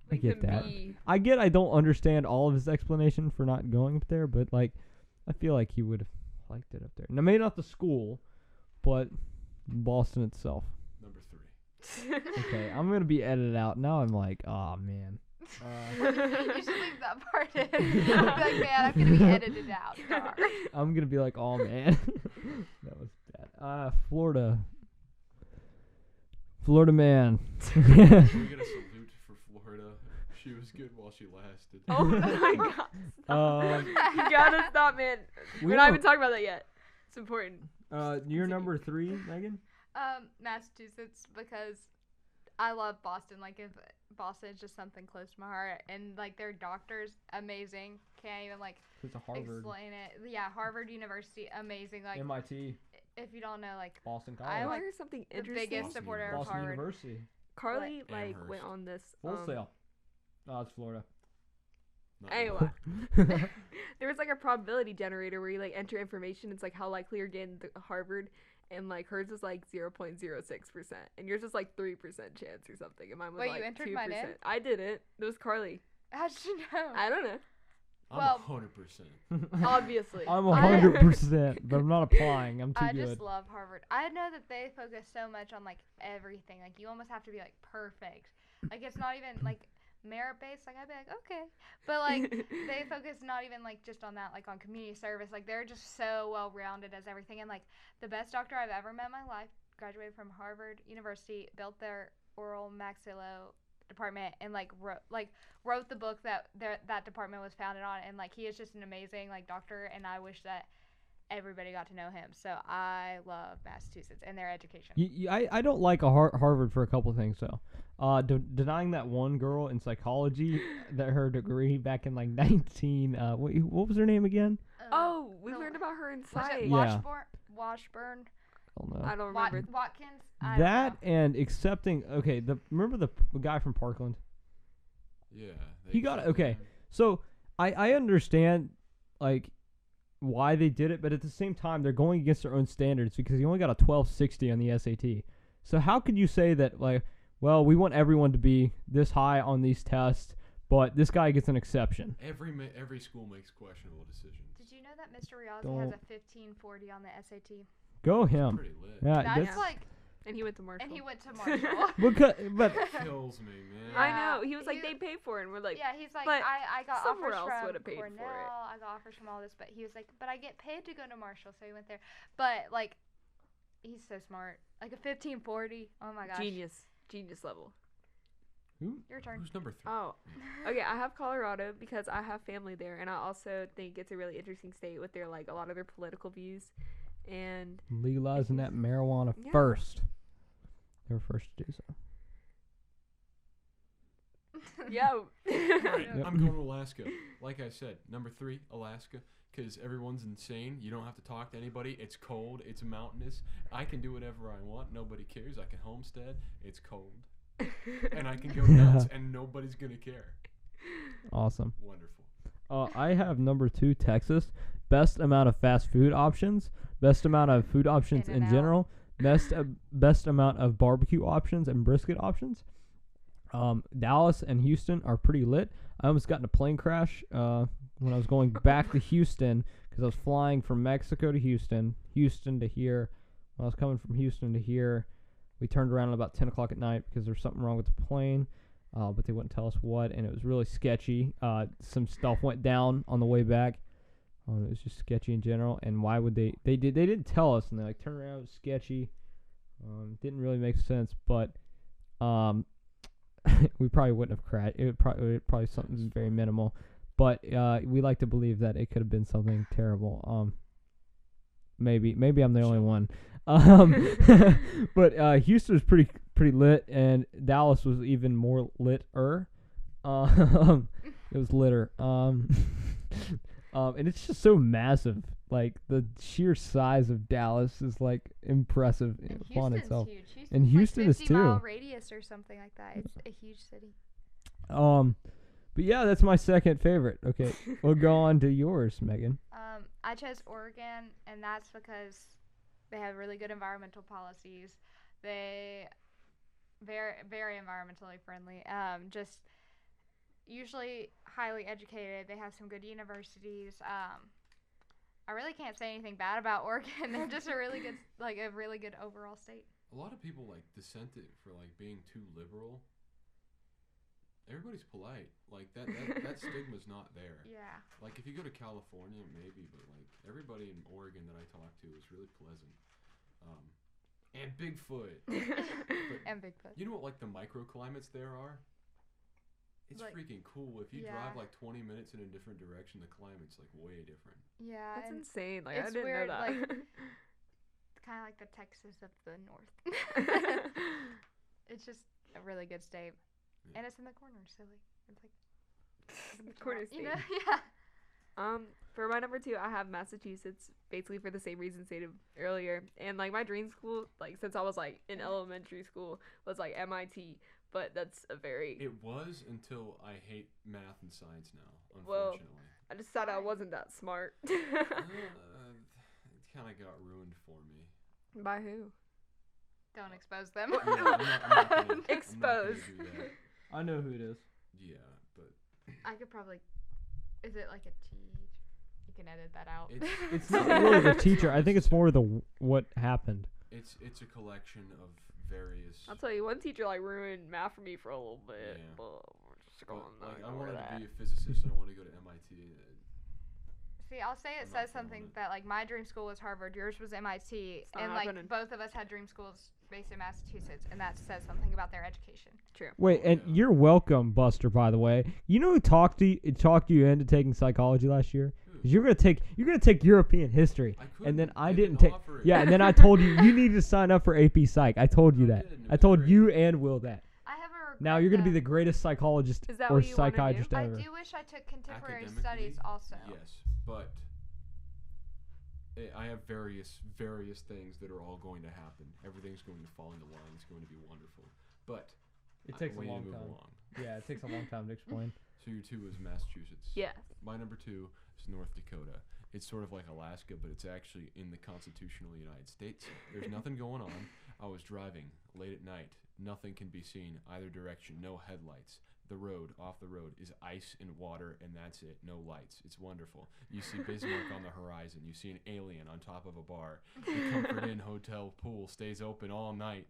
I Leave get him that. be. I don't understand all of his explanation for not going up there, but like, I feel like he would have liked it up there. Now, maybe not the school, but Boston itself. Number 3. Okay, I'm gonna be edited out. Now I'm like, oh man. You should leave that part in. I'll be like, man, I'm gonna be edited out. Darn. I'm gonna be like, oh man. That was bad. Florida. Florida man. We get a salute for Florida. She was good while she lasted. Oh my god. You gotta stop, man. We're not even talking about that yet. It's important. You're number 3, Megan? Massachusetts, because I love Boston. Like, if Boston is just something close to my heart, and like their doctors, amazing. Can't even like It's a Harvard. explain it. Yeah, Harvard University, amazing. Like, MIT. if you don't know, like, Boston College. I I like heard something the interesting. biggest Boston supporter of Boston Harvard. University. Carly Amherst. went on this Full Sail. Oh, it's Florida. Not Anyway, really. there was like a probability generator where you like enter information. It's like how likely you're getting to Harvard, and like hers was like 0.06%, and yours was like 3% chance or something, and mine was Wait, you like entered 2%. mine in? I didn't. It was Carly. How'd you know? I don't know. I'm Well- 100%. Obviously. I'm 100%, but I'm not applying. I'm too I good. just love Harvard. I know that they focus so much on like everything. Like, you almost have to be like perfect. Like, it's not even like merit based. Like, I'd be like, okay, but like they focus not even like just on that, like on community service. Like, they're just so well rounded as everything. And like the best doctor I've ever met in my life graduated from Harvard University, built their oral maxillo department, and like wrote the book that that department was founded on. And like, he is just an amazing like doctor, and I wish that everybody got to know him. So I love Massachusetts and their education. I don't like a Harvard for a couple things though. Denying that one girl in psychology that her degree back in like 19 what was her name again? Oh, we the- learned about her in Was psych. it Yeah. Washburn? I don't know. I don't remember. Watkins? I don't That know. and accepting. Okay, remember the guy from Parkland? Yeah. He got it. Okay, so I understand like why they did it, but at the same time they're going against their own standards because he only got a 1260 on the SAT. So how could you say that like, well, we want everyone to be this high on these tests, but this guy gets an exception? Every school makes questionable decisions. Did you know that Mr. Riazzi Don't- has a 1540 on the SAT? Go him. Pretty lit. Yeah, That's Yeah. like, And he went to Marshall. and he went to Marshall. but Kills me, man. I Yeah. know. He was like, He- they pay for it, and we're like, Yeah, he's like, but I got somewhere offers else from would've paid for it. Cornell, I got offers from all this, but he was like, but I get paid to go to Marshall, so he went there. But like, he's so smart. Like a 1540. Oh my gosh. genius level. Your turn. Who's number 3? Oh, okay. I have Colorado because I have family there, and I also think it's a really interesting state with their like a lot of their political views, and legalizing that marijuana Yeah. first. They were first to do so. yeah. Right, Yep. I'm going to Alaska. Like I said, number 3, Alaska, because everyone's insane. You don't have to talk to anybody. It's cold. It's mountainous. I can do whatever I want. Nobody cares. I can homestead. It's cold. And I can go nuts, and nobody's going to care. Awesome. Wonderful. I have number 2, Texas. Best amount of fast food options. Best amount of food options in In-N-Out. general. Best amount of barbecue options and brisket options. Dallas and Houston are pretty lit. I almost got in a plane crash when I was going back to Houston because I was flying from Mexico to Houston to here. When I was coming from Houston to here, we turned around at about 10 o'clock at night because there was something wrong with the plane, but they wouldn't tell us what, and it was really sketchy. Some stuff went down on the way back. It was just sketchy in general, and why would they didn't tell us, and they like turned around, it was sketchy. Didn't really make sense, but we probably wouldn't have crashed. It would probably something very minimal, but we like to believe that it could have been something terrible. Maybe I'm the only one. But Houston was pretty lit, and Dallas was even more lit-er. It was litter. And it's just so massive. Like the sheer size of Dallas is like impressive And upon Houston's itself. huge. Houston's And Houston like is 50-mile too. radius or something like that. It's a huge city. But yeah, that's my second favorite. Okay, we'll go on to yours, Megan. I chose Oregon, and that's because they have really good environmental policies. They very environmentally friendly. Just usually highly educated. They have some good universities. I really can't say anything bad about Oregon. They're just a really good overall state. A lot of people like dissent it for like being too liberal. Everybody's polite. Like that stigma's not there. Yeah. Like if you go to California, maybe, but like everybody in Oregon that I talk to is really pleasant. And Bigfoot. And Bigfoot. You know what like the microclimates there are? It's Like, freaking cool. If you yeah. drive like 20 minutes in a different direction, the climate's like way different. Yeah. That's and insane. Like I it's didn't weird, know that. it's kind of like the Texas of the north. It's just a really good state. Yeah. And it's in the corner, so like it's like Corner you state. know, yeah. For my number 2, I have Massachusetts, basically for the same reason stated earlier. And like my dream school, like since I was like in elementary school, was like MIT. But that's a very. It was until I hate math and science now. Well, Unfortunately, I decided I wasn't that smart. it kind of got ruined for me. By who? Don't expose them. Yeah, I'm not gonna Expose. do that. I know who it is. Yeah, but I could probably. Is it like a teach? You can edit that out. It's not really the teacher. I think it's more the what happened. it's a collection of various. I'll tell you, one teacher like ruined math for me for a little bit. Yeah. But we're just But, going like, I over wanted that. to be a physicist and I wanted to go to MIT. See, I'll say it I'm not says feeling something it. that like my dream school was Harvard, yours was MIT, not and like happening. both of us had dream schools based in Massachusetts, and that says something about their education. True. Wait, and Yeah. you're welcome, Buster. By the way, you know who talked you into taking psychology last year? 'Cause you're gonna take European history, I couldn't. and then I They didn't take. offer it. Yeah, and then I told you need to sign up for AP Psych. I told you I that. did, and it I was told great. you and Will that. I have a regret. Now you're gonna be though. the greatest psychologist Is that or what you wanna do? psychiatrist I ever. do wish I took contemporary Academically, studies also. Yes, but I have various things that are all going to happen. Everything's going to fall into line. It's going to be wonderful. But It takes a way long to move time. along. Yeah, it takes a long time to explain. So your 2 is Massachusetts. Yes. My number 2 is North Dakota. It's sort of like Alaska, but it's actually in the constitutional United States. There's nothing going on. I was driving late at night. Nothing can be seen either direction. No headlights. The road, off the road, is ice and water, and that's it. No lights. It's wonderful. You see Bismarck on the horizon. You see an alien on top of a bar. The Comfort Inn hotel pool stays open all night.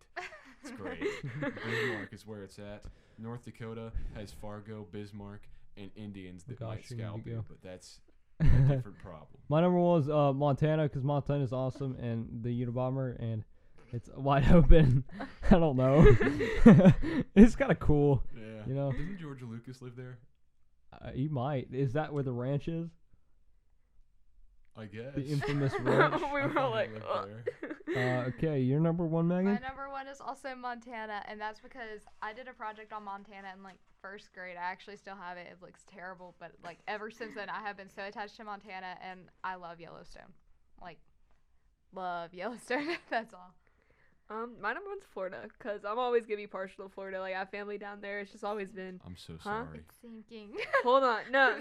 It's great. Bismarck is where it's at. North Dakota has Fargo, Bismarck, and Indians that might Gosh, you need to scalp go. you, but that's a different problem. My number 1 was Montana because Montana is awesome and the Unabomber and it's wide open. I don't know. It's kind of cool. Yeah. You know? Doesn't George Lucas live there? He might. Is that where the ranch is? I guess. The infamous we ranch. I were thought he like, lived "Ugh." there. Okay, your number 1, My Megan? number 1 is also Montana, and that's because I did a project on Montana in like 1st grade. I actually still have it. It looks terrible, but like ever since then, I have been so attached to Montana, and I love Yellowstone. Like, love Yellowstone. That's all. My number 1's Florida, cause I'm always gonna be partial to Florida. Like I have family down there. It's just always been. I'm so Huh? sorry. It's sinking. Hold on, no.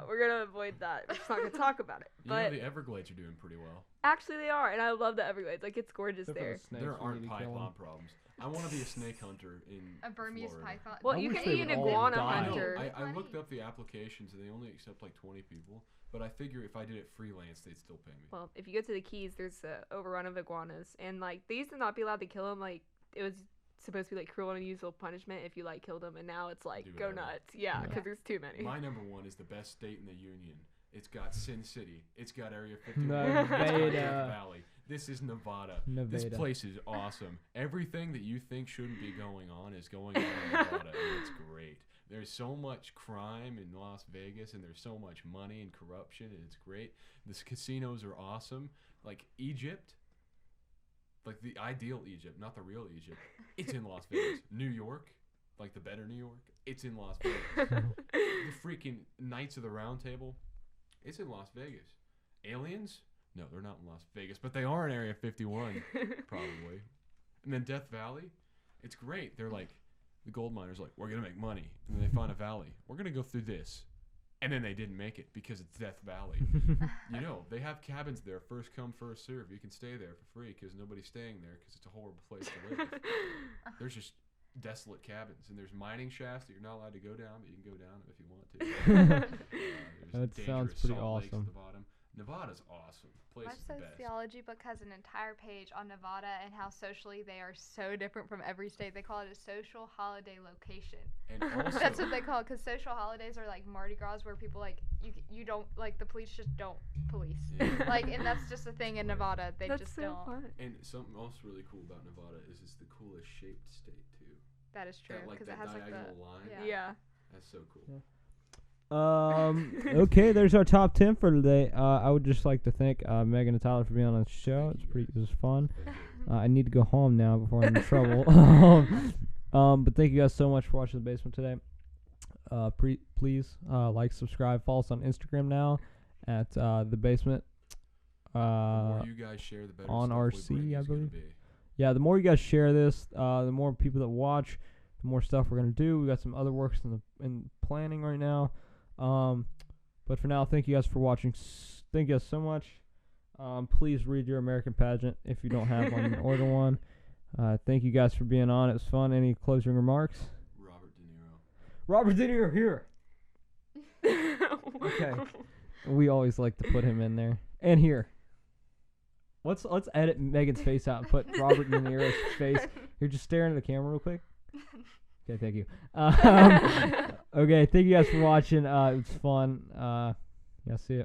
We're gonna avoid that. We're just not gonna talk about it. You know But the Everglades are doing pretty well. actually, they are, and I love the Everglades. Like it's gorgeous Except for the there. snakes, There we aren't need to kill 'em. python problems. I want to be a snake hunter in A Burmese Florida. python. Well, I you wish can they be an would all iguana die. I know. hunter. I looked up the applications and they only accept like 20 people. But I figure if I did it freelance, they'd still pay me. Well, if you go to the Keys, there's a overrun of iguanas, and like they used to not be allowed to kill them. Like it was supposed to be like cruel and unusual punishment if you like killed them, and now it's like Do go whatever. nuts. Yeah, Yeah. because there's too many. My number 1 is the best state in the union. It's got Sin City. It's got Area 51. Nevada. It's got Death Valley. This is Nevada. This Nevada. place is awesome. Everything that you think shouldn't be going on is going on in Nevada, and it's great. There's so much crime in Las Vegas, and there's so much money and corruption, and it's great. The casinos are awesome. Like Egypt, like the ideal Egypt, not the real Egypt. It's in Las Vegas. New York, like the better New York, it's in Las Vegas. The freaking Knights of the Round Table, it's in Las Vegas. Aliens? No, they're not in Las Vegas, but they are in Area 51, probably. And then Death Valley, it's great. They're like, the gold miners are like, we're going to make money. And then they find a valley. We're going to go through this. And then they didn't make it because it's Death Valley. You know, they have cabins there, first come, first serve. You can stay there for free because nobody's staying there because it's a horrible place to live. There's just desolate cabins, and there's mining shafts that you're not allowed to go down, but you can go down if you want to. There's That sounds dangerous pretty salt lakes awesome. at the bottom. Nevada's awesome. Place My is the best. sociology book has an entire page on Nevada and how socially they are so different from every state. They call it a social holiday location. And also, That's what they call it, because social holidays are like Mardi Gras, where people like you don't like the police just don't police. Yeah. Like, and that's just a thing in Nevada. They That's just so don't. fun. and something else really cool about Nevada is it's the coolest shaped state too. That is true, That, like, because that it has like diagonal the line. yeah. Yeah. That's so cool. Yeah. Okay, there's our top 10 for today. I would just like to thank Megan and Tyler for being on the show. Thank It was fun. Thank you. I need to go home now before I'm in trouble. But thank you guys so much for watching The Basement today. Please like, subscribe, follow us on Instagram now at The Basement. The more you guys share, the better on stuff RC, we bring I is gonna believe. be. Yeah, the more you guys share this, the more people that watch, the more stuff we're gonna do. We got some other works in planning right now. But for now, thank you guys for watching. Thank you guys so much. Please read your American pageant if you don't have one and order one. Thank you guys for being on. It was fun. Any closing remarks? Robert De Niro. here. Okay. We always like to put him in there. And here. Let's edit Megan's face out and put Robert De Niro's face. You're just staring at the camera real quick. Okay, thank you. Okay, thank you guys for watching. It was fun. Yeah, see ya.